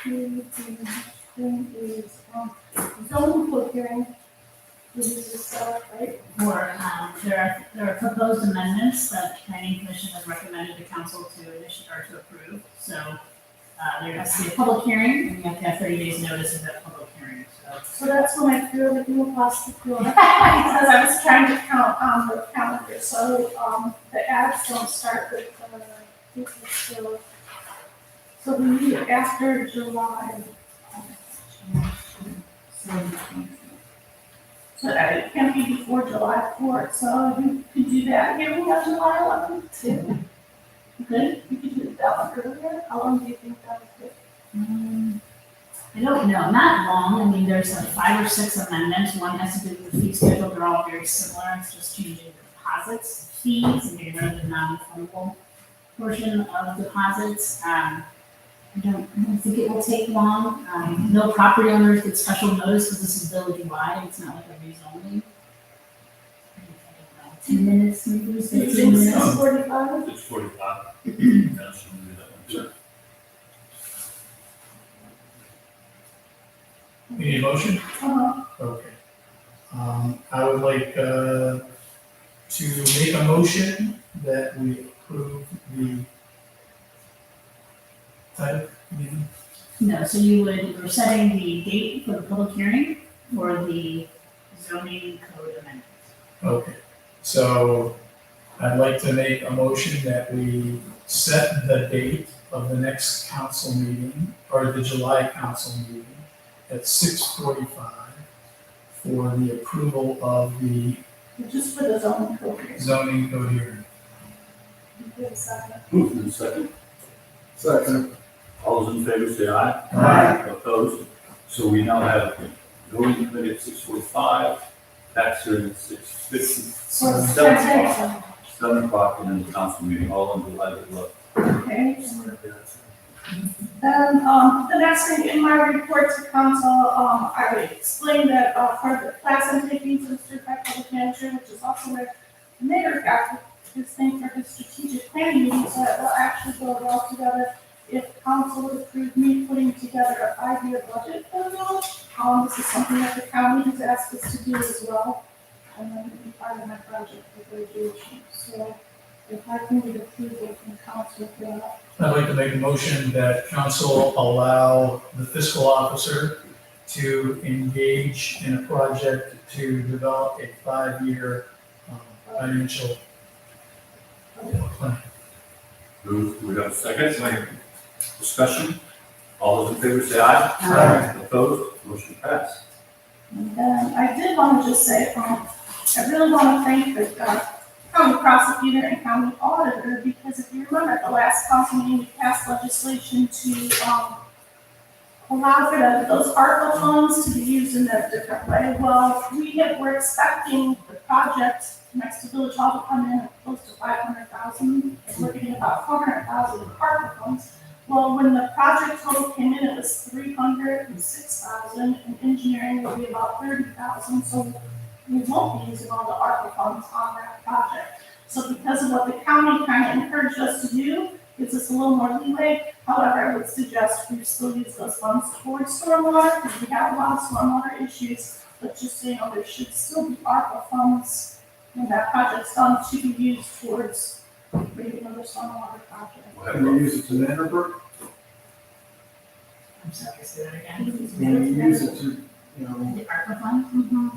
The thing is, zoning board hearing. This is the stuff, right? Or, there are proposed amendments that the planning commission has recommended the council to initiate or to approve. So, there has to be a public hearing, and you have to have 30 days notice of that public hearing, so. So that's when I threw everything across the floor. Because I was trying to count on the calendar, so, the ads don't start with, so we need it after July. So it can't be before July 4th, so you could do that hearing on July 11th too. Good, you could do that one earlier, how long do you think that would take? I don't know, not long. I mean, there's like 5 or 6 amendments. One has to do with the fee schedule. They're all very similar. It's just changing the deposits, fees, and getting rid of the non-refundable portion of deposits. I don't think it will take long. No property owners get special notice because this is village-wide. It's not like a rezoning. 10 minutes, maybe, Do you 15 think minutes. 6:45? It's 45. That's when we do that one. Sure. You need a motion? Okay. I would like, to make a motion that we approve the title meeting. No, so we're setting the date for the public hearing for the zoning code amendment. Okay, so I'd like to make a motion that we set the date of the next council meeting, or the July council meeting, at 6:45 for the approval of the Just for the zoning code hearing. zoning code hearing. You can sign it. Moved and second, Second. all those in favor say aye. Aye. Opposed? So we now have voting committee at 6:45, Tax hearing at 6:50, So it's 7 10 o'clock, 7 o'clock, and then the council meeting, all on July 11th. Okay. Then, the next thing in my report to council, I explained that, for the class I'm taking to the certified public manager, which is also where the mayor got his thing for his strategic planning meeting, so it will actually go well together. If council would approve me putting together a 5-year budget for them, this is something that the county has asked us to do as well. And then it'll be part of my project for graduation, so if I can get approval from council for that. I'd like to make a motion that council allow the fiscal officer to engage in a project to develop a 5-year financial plan. Move, we have a second. Discussion. All those in favor say aye. Aye. Opposed? Motion passed. And then I did want to just say, I really want to thank the county prosecutor and county auditor, because if you remember at the last council meeting, we passed legislation to allow for those ARPA funds to be used in a different way. Well, we're expecting the project next to Village Hall to come in at close to 500,000, and we're getting about 400,000 in ARPA funds. Well, when the project total came in, it was 306,000, and engineering will be about 30,000, so we won't be using all the ARPA funds on that project. So because of what the county kind of encouraged us to do, gives us a little more leeway. However, I would suggest we still use those funds towards stormwater, because we have a lot of stormwater issues, but just so you know, there should still be ARPA funds when that project's done to be used towards maybe another stormwater project. Can we use it to Vanderburg? I'm sorry, say that again. Can we use it to, you know, The ARPA fund? Mm-hmm.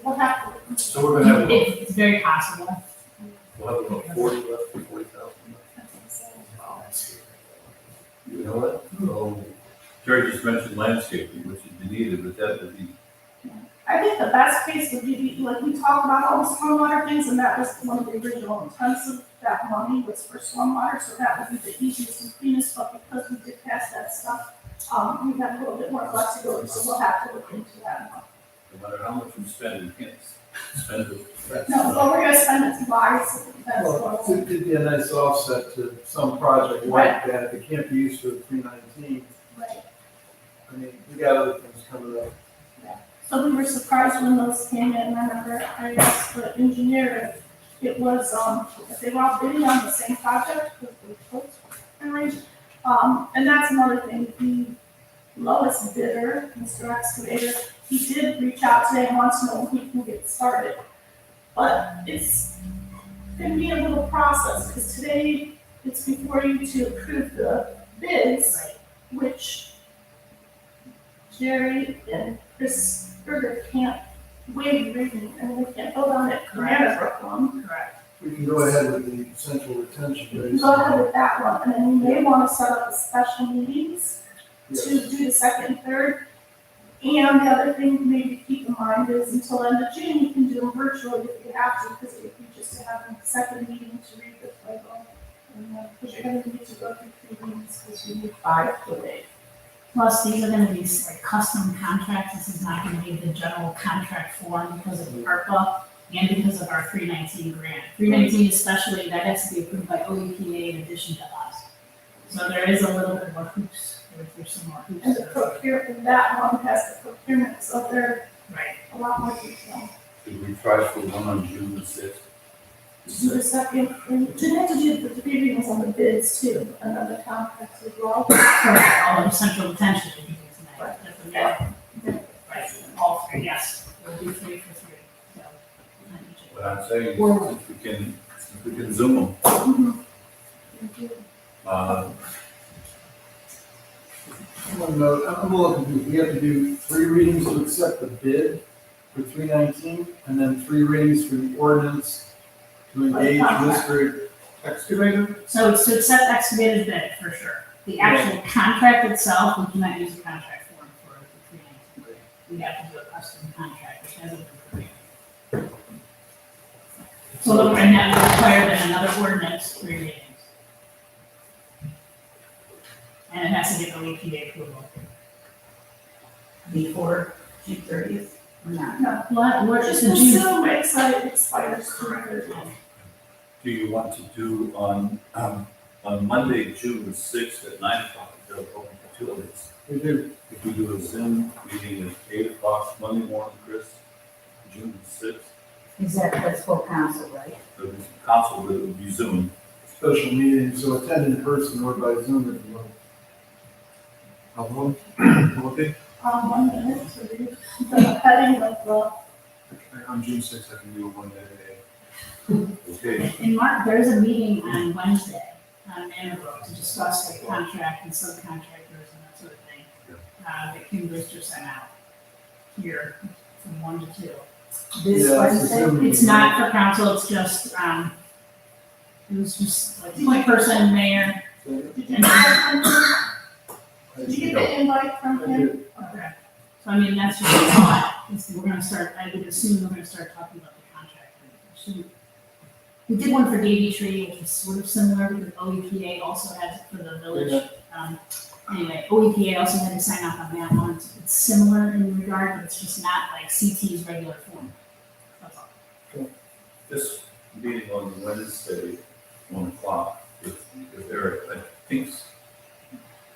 We'll have to. So we're gonna have, It's very possible. we'll have about 40 left, 40,000. You know what? Oh, Jerry just mentioned landscaping, which is needed, but that would be, I think the best case would be, like, we talked about all the stormwater things, and that was one of the original intents of that money was for stormwater, so that would be the easiest and cleanest, but because we did pass that stuff, we have a little bit more flexibility, so we'll have to look into that more. no matter how much we spend, we can't spend it. No, but we're gonna spend it wisely, that's well, what. it could be a nice offset to some project like that. If it can't be used for 319, Right. I mean, we got other things coming up. So we were surprised when those came in, I remember I asked the engineer if it was, if they were all bidding on the same project, because they quotes arranged. And that's another thing, the lowest bidder, Mr. Excavator, he did reach out today and wants to know when he can get started. But it's gonna be a little process, because today it's before you to approve the bids, which Jerry and Chris Berger can't waive reading, and we can't vote on it, Correct. One. Correct. We can go ahead with the central retention You basin. go ahead with that one, and then you may want to set up a special meetings to Yes. do the second and third. And the other thing maybe to keep in mind is until end of June, you can do them virtually if you have to, because it would be just to have a second meeting to read the playbook. Because you're gonna need to go through 3 meetings, because you need 5 to wait. Plus, these are gonna be like custom contracts, this is not gonna be the general contract form because of the ARPA and because of our 319 grant. 319 especially, that has to be approved by OEPA in addition to us. So there is a little bit more hoops, there's some more hoops. And the procurement, that one has the procurement, so they're Right. a lot more detailed. Should we try for one on June the 6th? Do the second, and you have to do the readings on the bids too, and then the contracts as well. Correct, all of central retention, we can do tonight, that's a minute. Right, all 3, yes, we'll do 3 for 3, so. not each of What I'm saying Well- is if we can zoom them, Mhm. One note, I'm looking to, we have to do 3 readings to accept the bid for 319, and then 3 readings for the ordinance to engage Mr. Excavator. So it's to accept excavated bid, for sure. The actual contract itself, we cannot use a contract form for the 319. We have to do a custom contract, which hasn't been created. So look, right now, we require that another ordinance 3 readings. And it has to get the EPA approval. Before June 30th. or not? No, What, just the June, assume expires tomorrow. Do you want to do on Monday, June the sixth at 9 o'clock, if they're open for 2 days? We do, If we do a Zoom meeting at 8 o'clock Monday morning, Chris, June the sixth, That's full council, right? the council would be Zoom. special meeting, so attend in person or by Zoom if you want. Okay, 1 minute to read the heading of the, on June sixth, I can do a one day. Okay, in March, there's a meeting on Wednesday, on Manabrook, to discuss like contract and subcontractors and that sort of thing. That Kim Brewster sent out here from 1 to 2. This Yeah, it's a Wednesday? Zoom meeting. It's not for council, it's just, it was just like point person, mayor. did you get the invite from him? Okay. So I mean, that's just a thought, is we're gonna start, I would assume we're gonna start talking about the contract. We did one for Davy Tree, which was sort of similar, because OEPA also has it for the village. Anyway, OEPA also had to sign off on that one, it's similar in regard, but it's just not like CT's regular form. That's all. this meeting on Wednesday, 1 o'clock, if Eric, I think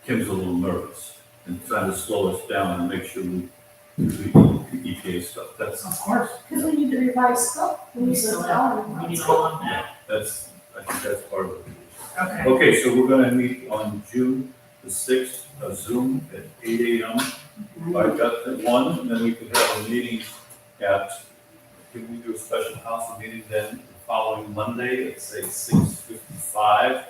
Kim's a little nervous and trying to slow us down and make sure we do the EPA stuff. That's, Of course. Because we need to revise stuff, we We need still to have, we need all of that. I think that's part of it. Okay. Okay, so we're gonna meet on June the sixth, a Zoom at 8 AM. I've got the one, and then we could have a meeting at, can we do a special council meeting then the following Monday at say 6:55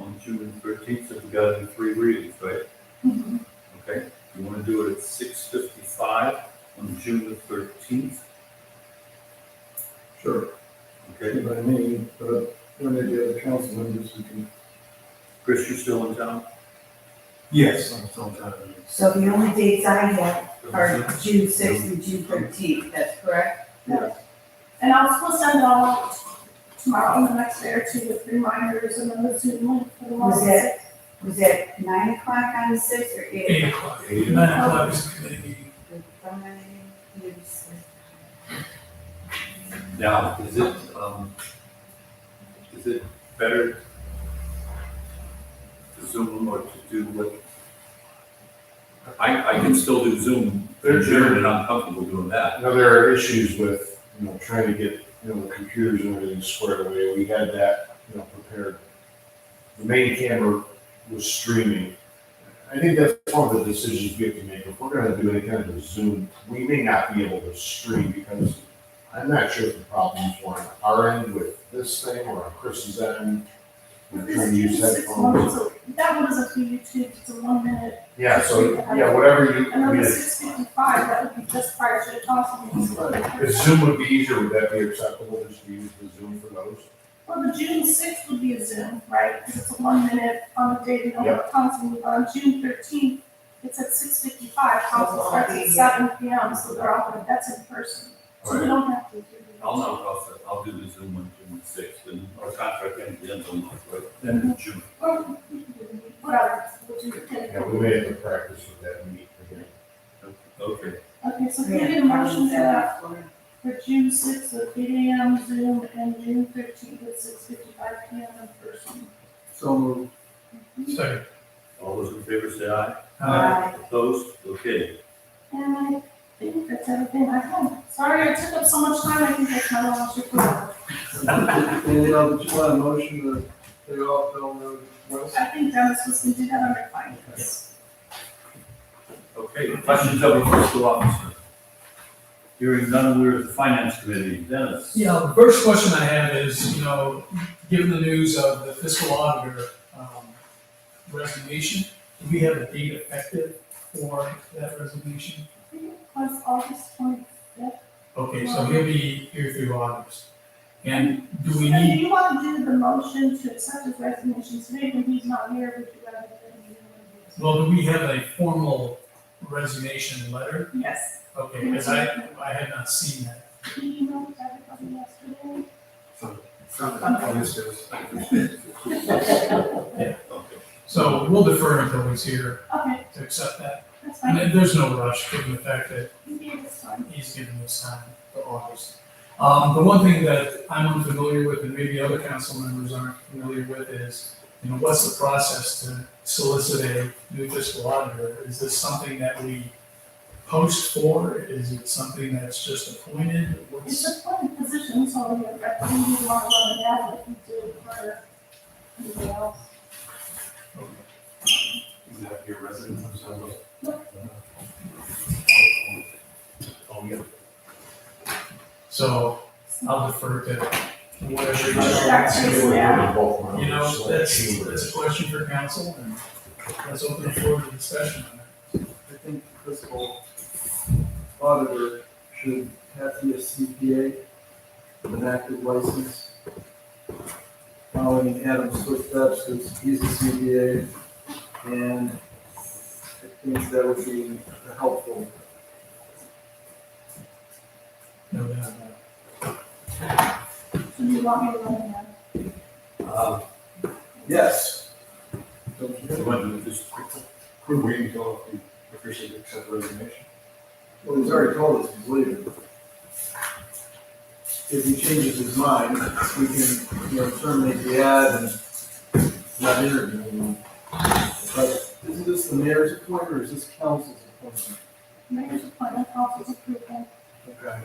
on June 13th, so we got to do 3 readings, right? Mhm. Okay, you wanna do it at 6:55 on June the 13th, Sure, okay? by me, but when they do the council members, we can. Chris, you're still in town? Yes, I'm still trying to. So the only dates I have are June sixth and June 13th, that's correct? And I'll still send out tomorrow and the next day or 2 with reminders and then the Zoom link for the one. Was that- Was that 9 o'clock on the sixth or 8 8 o'clock? o'clock, 9 o'clock is the committee meeting. Now, is it better to Zoom or to do what? I can still do Zoom, adjourn, and I'm comfortable doing that. Now, there are issues with, trying to get, the computers and everything squared away. We had that, prepared. The main camera was streaming. I think that's one of the decisions we have to make. If we're gonna do any kind of Zoom, we may not be able to stream because I'm not sure if the problems were on our end with this thing or on Chris's end. We're This trying to use 6 headphones. months, so that one isn't for YouTube, it's a 1 minute. Yeah, so, whatever you, And I then mean, the 6:55, that would be just prior to the council meeting. if Zoom would be easier, would that be acceptable, just to use the Zoom for those? Well, the June 6th would be a Zoom, right? Because it's a 1 minute on the day the normal council meeting. On June 13th, it's at 6:55, council starts at 7 PM, so they're all, that's in person. So we don't have to do the. I'll do the Zoom on June 6th, and our contract ends on March, right? End of June. Or we can do the, whatever, we'll do the Yeah, we may have to practice with that meet again. Okay, Okay, so can we get a motion for that for June 6th at 8 AM Zoom and June 13th at 6:55 PM in person? So moved. Second. all those in favor say aye. Opposed? Okay. And I think that's everything I have. Sorry I took up so much time, I think that's my last report. And, did you want a motion to pay off Bell Road West? I think Dennis was gonna do that under finance. Okay, questions of the fiscal officer? Hearing none, we're at the finance committee. Dennis? Yeah, the first question I have is, given the news of the fiscal auditor resignation, do we have a date effective for that resignation? I think it was August 25th. Okay, so he'll be here through August. And do we So do need, you want to do the motion to accept his resignation today when he's not here, would you rather than do well, do we have a formal resignation letter? it? Yes. Okay, because I have not seen that. Did you email it to everybody yesterday? Okay. So we'll defer until he's here Okay, to accept that. that's And fine. there's no rush, given the fact that You gave us time. he's given us time for August. The one thing that I'm unfamiliar with, and maybe other council members aren't familiar with, is, what's the process to solicit a new fiscal auditor? Is this something that we post for? Is it something that's just appointed? It's a appointed position, so we recommend you want to run it out like you do for anything else. Is that your resident? Oh, yeah. So I'll defer to whatever. Yeah. That's a question for council, and let's open the floor to discussion on that. I think the fiscal auditor should have to be a CPA with an active license. Following Adam's footsteps, because he's a CPA, and I think that would be helpful. No doubt about So do you want me to run it out? Yes. Don't you So think? when we just, we're waiting until we officially accept the resignation. Well, he's already told us he's leaving. If he changes his mind, we can, terminate the ad and not interview him. But isn't this the mayor's appointment or is this council's appointment? Mayor's appointment, council's approval. Okay.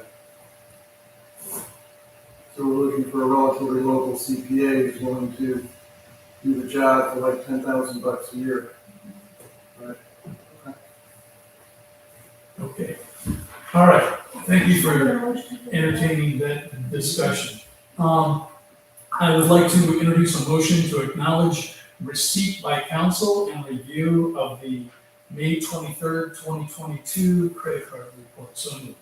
So we're looking for a relatively local CPA who's willing to do the job for like $10,000 a year. Right? Okay. All right. Thank you for entertaining that discussion. I would like to introduce a motion to acknowledge receipt by council and review of the May 23rd, 2022 credit card report. So moved.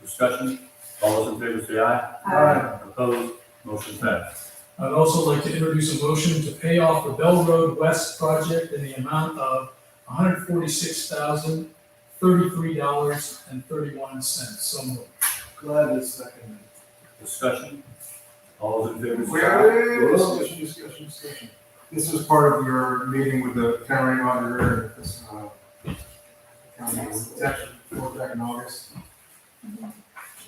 Discussion, all those in favor say aye. Aye. Opposed, motion passed. I'd also like to introduce a motion to pay off the Bell Road West project in the amount of $146,033.31. So moved. Glad is seconded. Discussion, all those in favor say aye. Discussion. This was part of your meeting with the county auditor and this, county, it's actually back in August.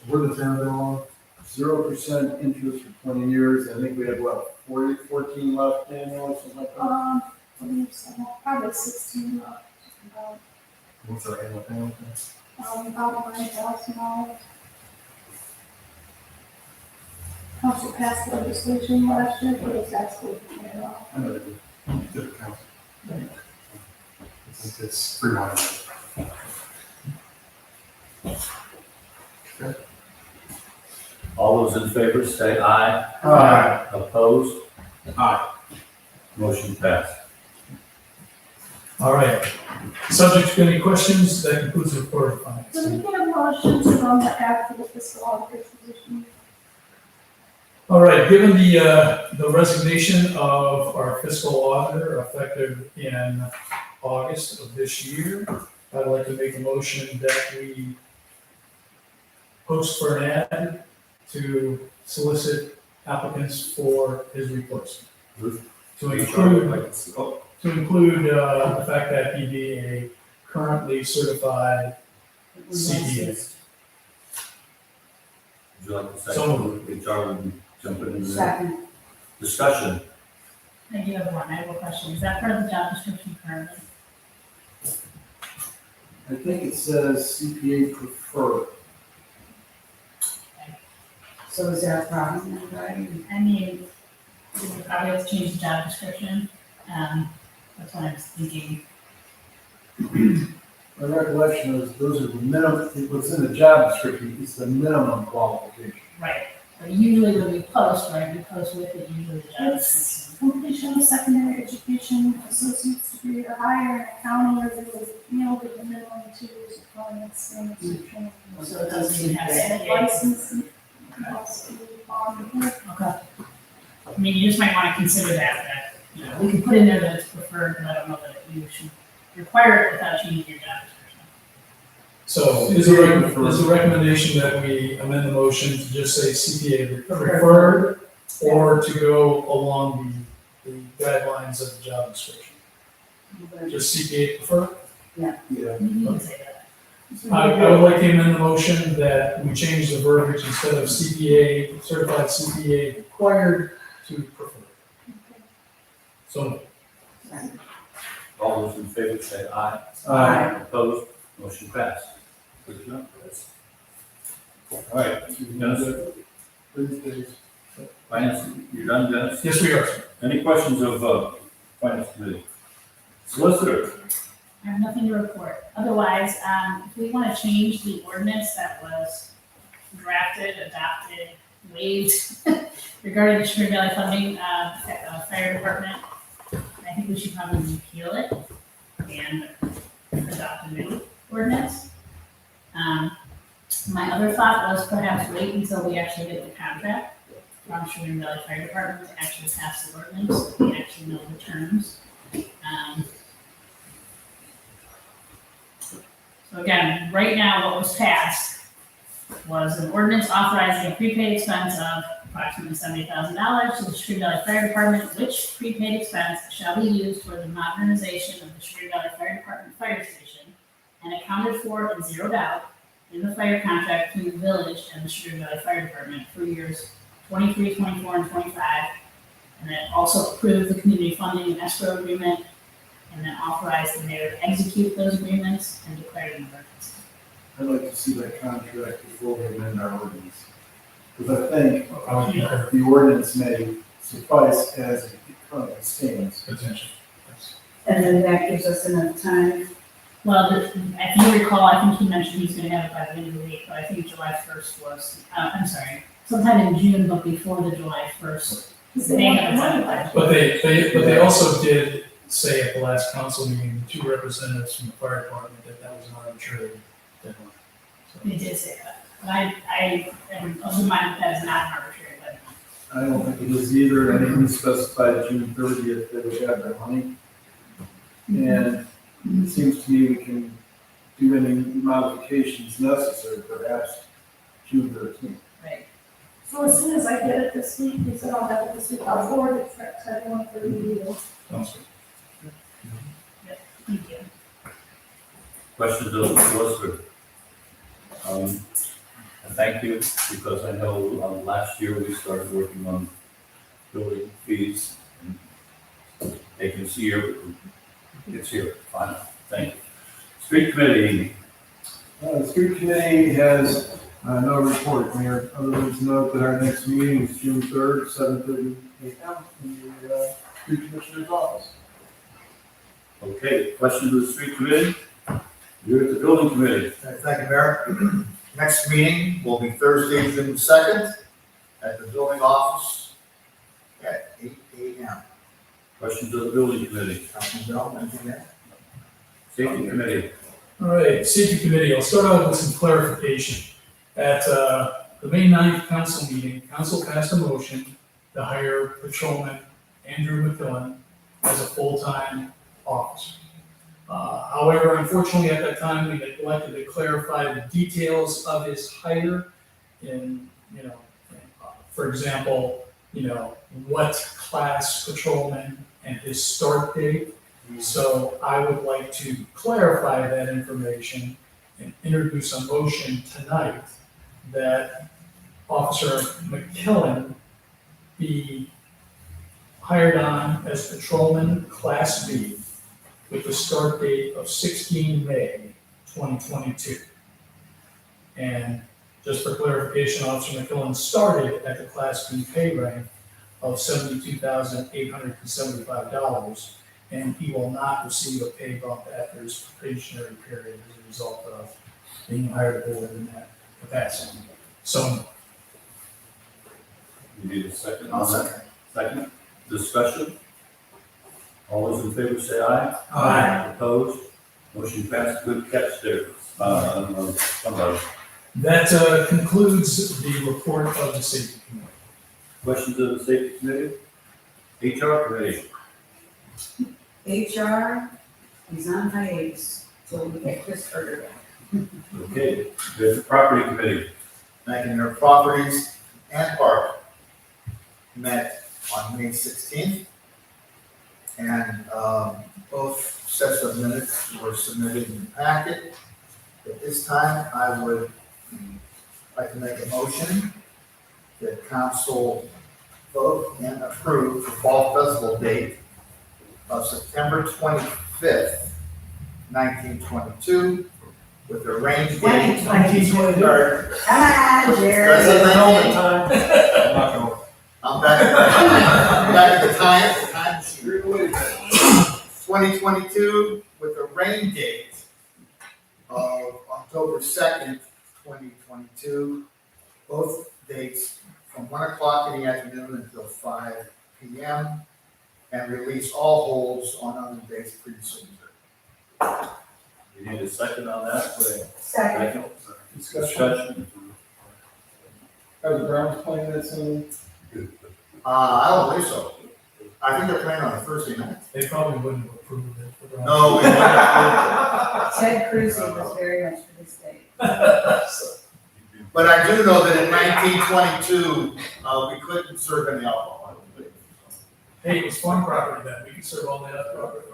Where the term go on? 0% interest for 20 years. I think we have what, 14 left annual, something like that? I believe so, probably 16, about, What's our annual payment? about $9,000. Council passed legislation last year for this actually, I know they do. To the council. It's pretty high. All those in favor say aye. Aye. Opposed, Aye. motion passed. All right. Subject to any questions, that concludes the report of finance. So we get a motion to run the ad for the fiscal auditor's position. All right, given the resignation of our fiscal auditor effective in August of this year, I'd like to make a motion that we post for an ad to solicit applicants for his replacement. To include the fact that he be a currently certified CPA. Would you like to say, So HR will be jumping in there? Second. Discussion, I do have one, I have a question. Is that part of the job description currently? I think it says CPA preferred. So is that a problem, then, right? I mean, we would probably have to change the job description. That's what I was thinking. My recollection is those are the minimum, what's in the job description is the minimum qualification. Right. But usually when we post, right, we post with it usually the job It's description. completion of secondary education, associate's degree or higher in accounting, or with the minimum 2 years of accounting experience or training. So it doesn't even have And CPA. license and also on the Okay. I mean, you just might want to consider that, we could put in there that it's preferred, but I don't know that you should require it without changing your job description. So is a recommendation that we amend the motion to just say CPA preferred or to go along the guidelines of the job description? Just CPA preferred? Yeah. You can say that. I would like to amend the motion that we change the verbiage instead of CPA, certified CPA required to preferred. So, All those in favor say aye. Opposed, motion passed. Good job, guys. All right, Dennis, Please, finance, you're done, Dennis? yes, we are, sir. Any questions of, finance committee? Solicitor, I have nothing to report. Otherwise, if we want to change the ordinance that was drafted, adopted, waived regarding the Sugar Valley funding, fire department, I think we should probably repeal it and adopt a new ordinance. My other thought was perhaps wait until we actually get the contract from Sugar Valley Fire Department to actually pass the ordinance, and actually know the terms. So again, right now, what was passed was an ordinance authorizing a prepaid expense of approximately $70,000 to the Sugar Valley Fire Department, which prepaid expense shall be used for the modernization of the Sugar Valley Fire Department fire station and accounted for and zeroed out in the fire contract between the village and the Sugar Valley Fire Department for years 23, 24, and 25. And then also approve the community funding and escrow agreement, and then authorize the mayor to execute those agreements and declare an emergency. I'd like to see that contract before we amend our ordinance. Because I think the ordinance may suffice as it currently stands. Potential. Yes. And then that gives us enough time. Well, if you recall, I think he mentioned he's gonna have it by the end of the week, but I think July 1st was, I'm sorry, sometime in June, but before the July 1st. They have it on the budget. But they also did say at the last council meeting, 2 representatives from the fire department, that that was an arbitrary deadline. So, They did say that, but I am of the mind that is not an arbitrary deadline. I don't think it is either, and even specified June 30th, that we have the money. And it seems to me we can do any modifications necessary, perhaps June 13th. Right. So as soon as I get it this week, he said I'll have it this week, I'll forward it to everyone for review. sounds good. Thank you. questions of the solicitor? I thank you, because I know, last year we started working on building fees. And they can see here, it's here, fine, thank you. Street committee, The street committee has no report, Mayor, other than to note that our next meeting is June 3rd, 7:30 a.m. in the street commissioner's office. okay, questions of the street committee? You're at the building committee. Thank you, Mayor. Next meeting will be Thursday, June 2nd, at the building office at 8 a.m. Questions of the building committee? Councilman Bell, anything there? Safety committee, All right, safety committee, I'll start out with some clarification. At the May 9th council meeting, council passed a motion to hire patrolman Andrew McMillan as a full-time officer. However, unfortunately, at that time, we neglected to clarify the details of his hire in, for example, what class patrolman and his start date. So I would like to clarify that information and introduce a motion tonight that Officer McKillen be hired on as patrolman Class B with the start date of 16 May 2022. And just for clarification, Officer McKillen started at the Class B pay rank of $72,875, and he will not receive a pay bump after his probationary period as a result of being hired aboard in that capacity. So, you need a second? I'll second. Second, discussion? All those in favor say aye. Aye. Opposed? Motion passed, good catch there, somebody. that concludes the report of the safety committee. Questions of the safety committee? HR committee, HR is on hiatus, so we get Chris Carter back. okay, there's the property committee, Thank you, Mayor. Properties and Park met on May 16th. And both sets of minutes were submitted in the packet. At this time, I would like to make a motion that council vote and approve the fall festival date of September 25th, 1922, with a range date. 1922. Or- Come on, Jerry. President, I'm not going. I'm back at the time sheet. 2022 with a rain date of October 2nd, 2022. Both dates from 1 o'clock in the afternoon until 5 p.m. and release all holds on other dates previously reserved. You need a second on that? Second. Discussion. Are the Browns playing that soon? I don't believe so. I think they're playing on a Thursday night. They probably wouldn't have approved it. for the- No, we haven't. Ted Cruz was very much for this date. But I do know that in 1922, we couldn't serve any alcohol. I don't believe. Hey, it was farm property then, we could serve all the other property.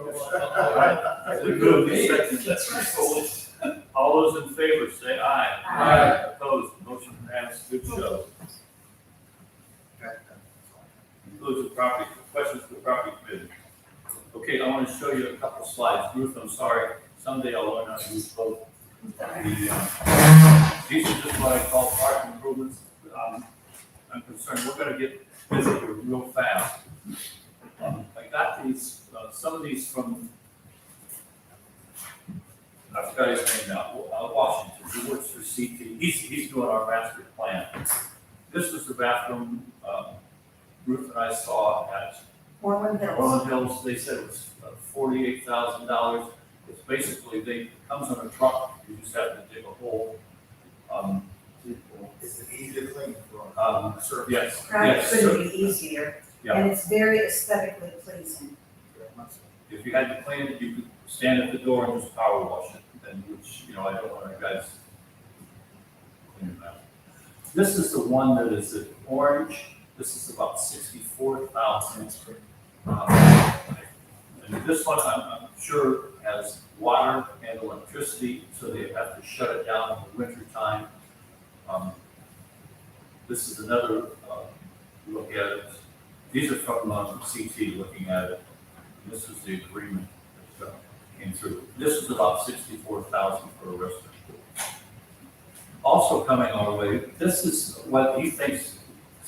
We move the second. That's right. All those in favor, say aye. Aye. Opposed, motion passed, good show. Includes the property, questions for the property committee. Okay, I want to show you a couple slides. Ruth, I'm sorry, someday I'll learn how to use both. These are just what I call park improvements. I'm concerned, we're gonna get busy here real fast. I got these, some of these from, I forgot his name now, Washington, he works for CT, he's doing our master plan. This was the bathroom, Ruth and I saw at Orland Hills. Orland Hills, they said it was $48,000. It's basically, it comes on a truck, you just have to dig a hole. Is it easy to clean? Sir, yes, Probably yes. couldn't be easier, Yeah. and it's very aesthetically pleasing. If you had to clean it, you could stand at the door and just power wash it, then, which, I don't want our guys cleaning that. This is the one that is in orange. This is about 64,000. And this one, I'm sure has water and electricity, so they have to shut it down in the winter time. This is another look at it. These are from CT looking at it. And this is the agreement that came through. This is about 64,000 for a restaurant. Also coming our way, this is what he thinks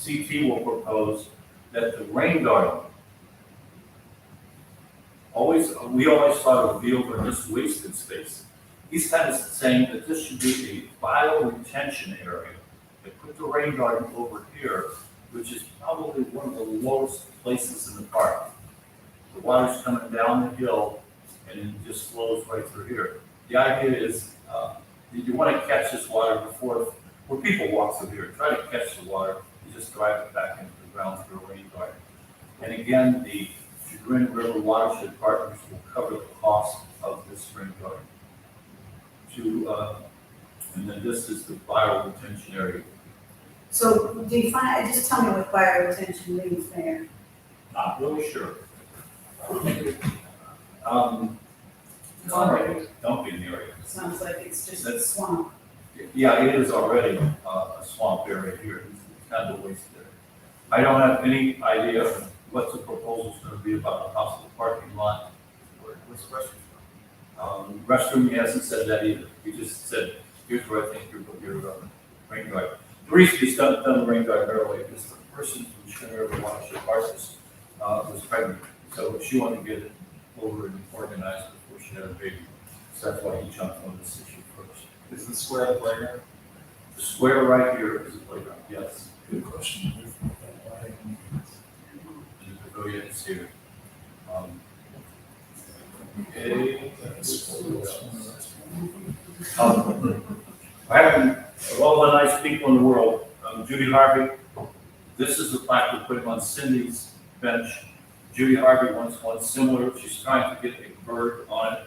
CT will propose, that the rain garden, we always thought it would be over in this wasted space. He's kind of saying that this should be a bio-retention area. They put the rain garden over here, which is probably one of the lowest places in the park. The water's coming down the hill and it just flows right through here. The idea is, you want to catch this water before people walk through here. Try to catch the water, you just drive it back into the ground through a rain garden. And again, the Chagrin River Watershed Partners will cover the cost of this rain garden. And then this is the bio-retention area. So just tell me what bioretention means there. Not really sure. Don't be in the area. Sounds like it's just a That's- swamp. Yeah, it is already a swamp area here. It's kind of a waste area. I don't have any idea what the proposal's gonna be about the possible parking lot. What's the question? Restroom, he hasn't said that either. He just said, here's where I think your rain garden. The reason he's done the rain garden early is the person from Chagrin River Watershed Partners was pregnant. So she wanted to get it over and organized before she had a baby. So that's why he jumped on this issue first. Is the square the playground? The square right here is a playground, yes. Good question. And the pavilion is here. Okay. I haven't, of all the nice people in the world, Judy Harvey, this is the plaque we're putting on Cindy's bench. Judy Harvey wants one similar. She's trying to get a bird on it.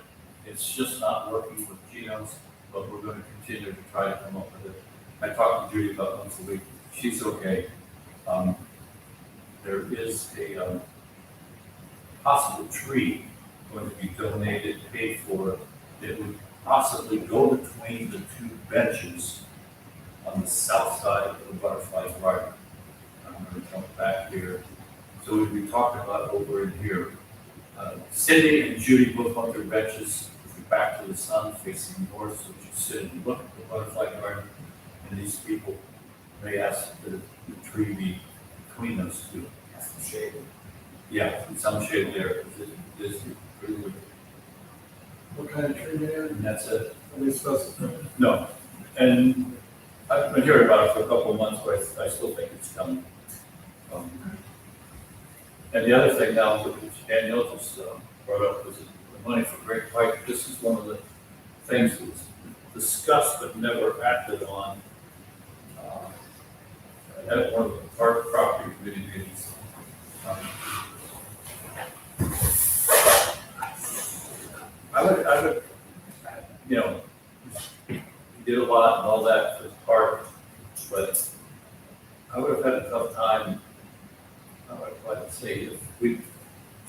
It's just not working with genomes, but we're going to continue to try to come up with it. I talk to Judy about once a week. She's okay. There is a possible tree going to be donated, paid for, that would possibly go between the two benches on the south side of the butterfly garden. I'm gonna come back here. So we talked about over in here. Cindy and Judy both on their benches, with their back to the sun, facing north, so you sit and look at the butterfly garden. And these people may ask that the tree be between those two. Shade. Yeah, some shade there, this is pretty good, What kind of tree there? and that's it. Let me specify. No, and I've been hearing about it for a couple of months, but I still think it's coming. And the other thing now, which Danielle just brought up, was the money for Great Pike. This is one of the things that was discussed but never acted on. At one of the park property committee meetings. I would, you know, he did a lot and all that for the park, but I would have had a tough time, I'd say, if we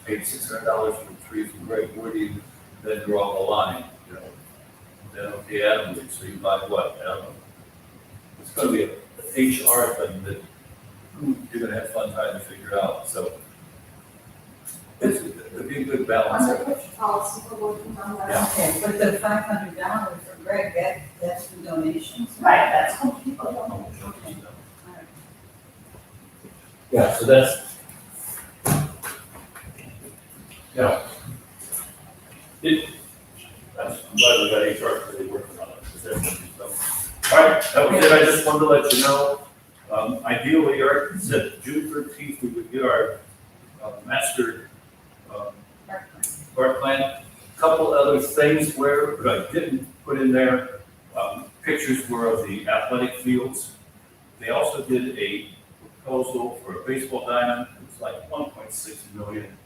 paid $600 for trees from Great Woody, then draw the line, you know. Then, okay, Adam, so you buy what? I don't know. It's gonna be a HR thing that you're gonna have fun trying to figure out, so. It'd be a good balance. I'm gonna put policy for working on that. Yeah. Okay, but the $500 for Greg, that's for donations. Right, that's when people don't. Yeah, so that's. Yeah. I'm glad we got HR really working on it. So. All right, that was it. I just wanted to let you know. Ideally, Eric said June 13th, we would get our master park plan. Couple other things where, but I didn't put in there, pictures were of the athletic fields. They also did a proposal for a baseball diamond. It was like 1.6 million.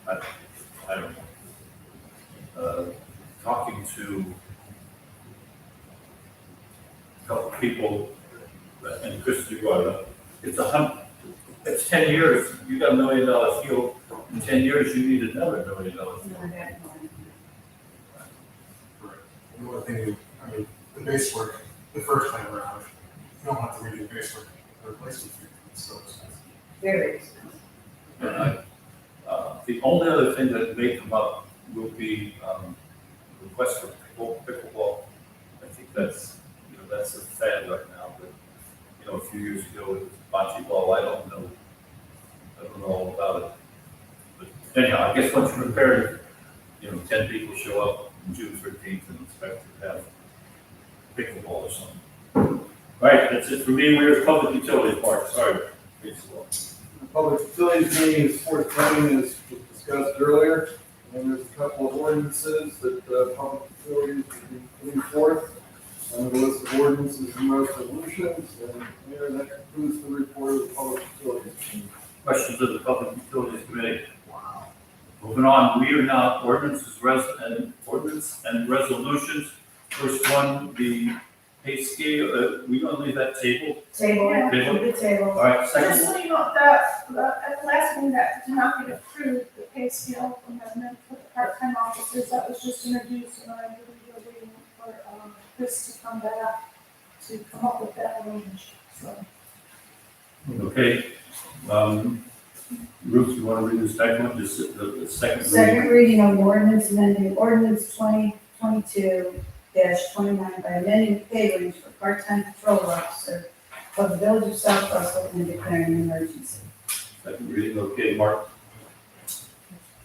I don't know. Talking to a couple of people, and Christie brought it up, it's 10 years, you got $1 million field, in 10 years, you need another $1 million field. The one thing, the base work, the first time around, you don't have to redo base work, the replacement fee, it's so expensive. Very expensive. And the only other thing that may come up will be request for pickleball. I think that's, that's a fad right now, but, a few years ago it was bocce ball. I don't know all about it. But anyhow, I guess once you're prepared, 10 people show up on June 13th and expect to have pickleball or something. All right, that's it for me. We're public utilities part. Sorry. Baseball. Public utilities meeting is forthcoming, as was discussed earlier, and there's a couple of ordinances that public utilities will be putting forth. And the list of ordinances and resolutions, and Mayor, that concludes the report of the public utilities committee. Questions of the Public Utilities Committee? Wow. Moving on, we are now ordinance and resolutions. First one, the pay scale, we gonna leave that table? Table, Yeah. keep the table. All right, Just second, so you know, at the last meeting that did not get approved, the pay scale amendment for the part-time officers, that was just introduced, and I believe we're waiting for, Chris to come back to come up with that range, so. okay. Ruth, you wanna read the second one, just the second reading? Second reading of ordinance amending ordinance 2022-29 by amending the pay range for part-time patrol officer of the village of South Russell and declaring an emergency. Second reading, okay, Mark?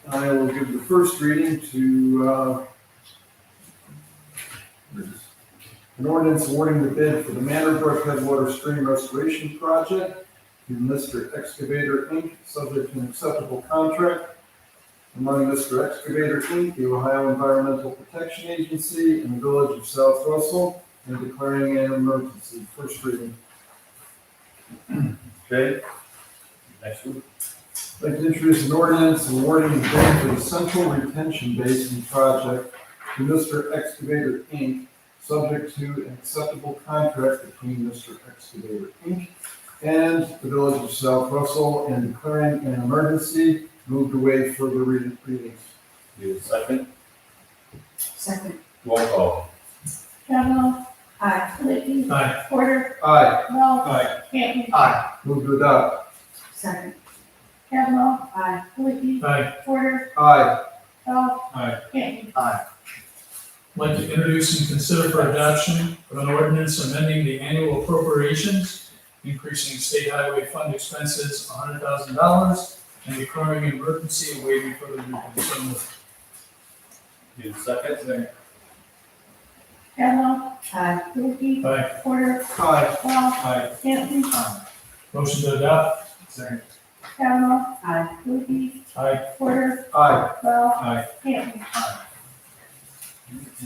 I will give the first reading to, an ordinance awarding the bid for the Manor Brook Headwater Stream Restoration Project to Mr. Excavator Inc., subject to an acceptable contract among Mr. Excavator Inc., the Ohio Environmental Protection Agency, and the Village of South Russell, and declaring an emergency. First reading. Okay. Next one. I'd like to introduce an ordinance awarding the bid for the Central Retention Basin Project to Mr. Excavator Inc., subject to an acceptable contract between Mr. Excavator Inc. and the Village of South Russell, and declaring an emergency. Move to waive further readings. Need a second? Second. Roll call. Kavanaugh, Aye. Lippy, Aye. Porter, Aye. Bell, Aye. Campbell. Aye. Move to adopt. Second. Kavanaugh, Aye. Lippy, Aye. Porter, Aye. Bell, Aye. Campbell. Aye. I'd like to introduce and consider for adoption of an ordinance amending the annual appropriations, increasing state highway fund expenses $100,000 and declaring an emergency and waiving further readings. So moved. Need a second? Kavanaugh, Aye. Lippy, Aye. Porter, Aye. Bell, Aye. Campbell. Motion to adopt. Second. Kavanaugh, Aye. Lippy, Aye. Porter, Aye. Bell, Aye. Campbell.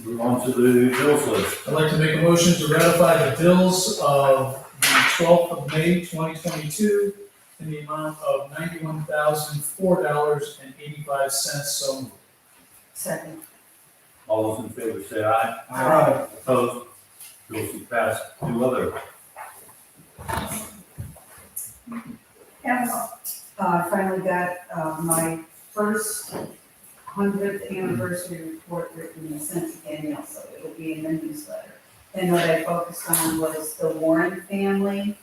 Move on to the bills list. I'd like to make a motion to ratify the bills of the 12th of May, 2022 in the amount of $91,004.85. So moved. Second. All those in favor say aye. Aye. Opposed? Bills will pass. Two other. Kavanaugh, I finally got, my first 100th anniversary report written and sent to Danielle, so it'll be in the newsletter. And what I focused on was the Warren family,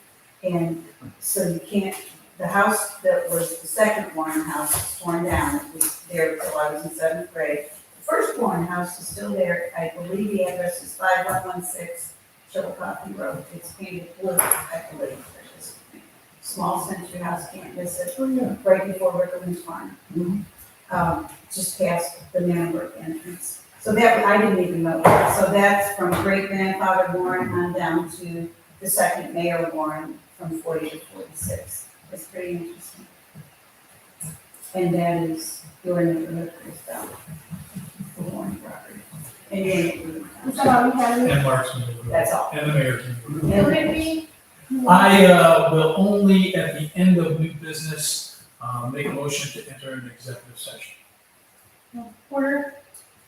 and so you can't, the house that was the second Warren house was torn down, it was there till I was in 7th grade. The first Warren house is still there, I believe the address is 5116 Chillicothe Road, it's painted blue, I believe, there's this small century house, can't miss it, right before Rickman's Farm. Just past the Manbrook entrance. So that, I didn't even know that. So that's from great grandfather Warren on down to the second Mayor Warren from 40 to 46. It's pretty interesting. And that is your neighborhood is down the Warren property. And your neighborhood. is that all we have? And Mark's moved. That's all. And the mayor can move. And Lippy? I will only, at the end of new business, make a motion to enter an executive session. Porter,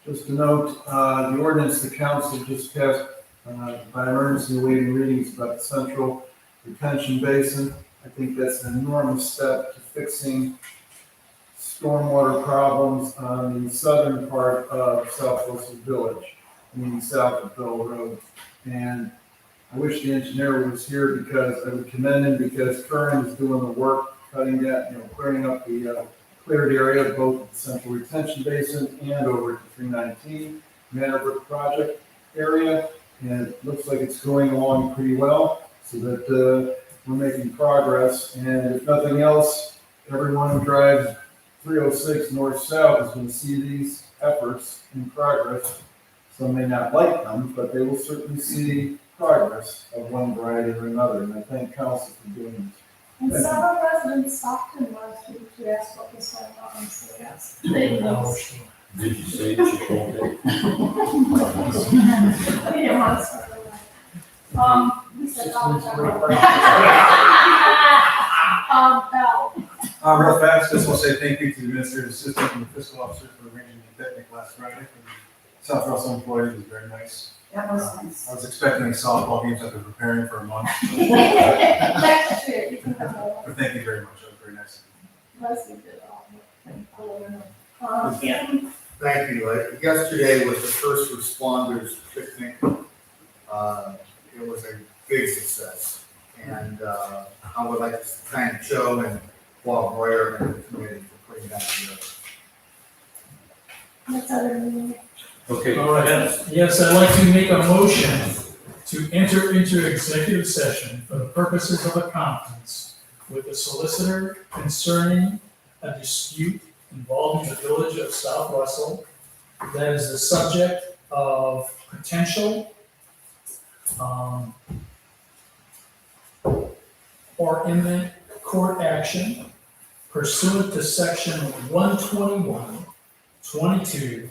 Just to note, the ordinance the council just passed by emergency waiving readings about the central retention basin. I think that's an enormous step to fixing stormwater problems on the southern part of Southwest Village, meaning south of Bell Road. And I wish the engineer was here because I would commend him because Curran is doing the work, cutting that, clearing up the cleared area, both at the central retention basin and over at the 319 Manor project area. And it looks like it's going along pretty well, so that we're making progress. And if nothing else, everyone who drives 306 north-south is going to see these efforts in progress. Some may not like them, but they will certainly see progress of one variety or another. And I thank council for doing this. and several residents stopped in last week to ask what was going on, so yes. They know. Did you say Chipotle? We didn't want to start with that. We said, Bell, Real fast, just want to say thank you to the administrative assistant and the fiscal officer for arranging the picnic last Friday for the South Russell employees. It was very nice. that was nice. I was expecting softball games I've been preparing for a month, that's true, you can have all. but thank you very much. That was very nice. Leslie did all. Yeah. Thank you. Yesterday was the first responders picnic. It was a big success. And I would like to thank Joe and Bob Royer and the committee for putting that together. That's other than. Okay. All right, yes, I'd like to make a motion to enter into executive session for the purposes of a conference with the solicitor concerning a dispute involving the village of South Russell that is the subject of potential or imminent court action pursuant to section 121, 22,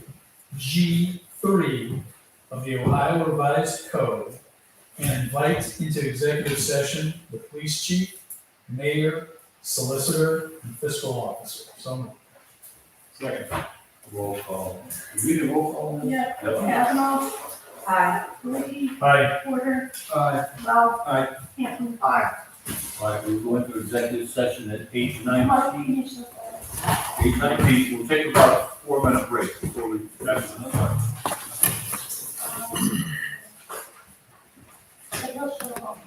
G3 of the Ohio Revised Code, and invite into executive session the police chief, mayor, solicitor, and fiscal officer. So moved. Second. Roll call. Did we do roll call? Yeah, Yep. Kavanaugh, Aye. Lippy, Aye. Porter, Aye. Bell. Aye. Campbell. Aye. All right, we're going to executive session at Mark, 8:19. finish this. 8:19, we'll take about a 4-minute break before we. But he'll show up.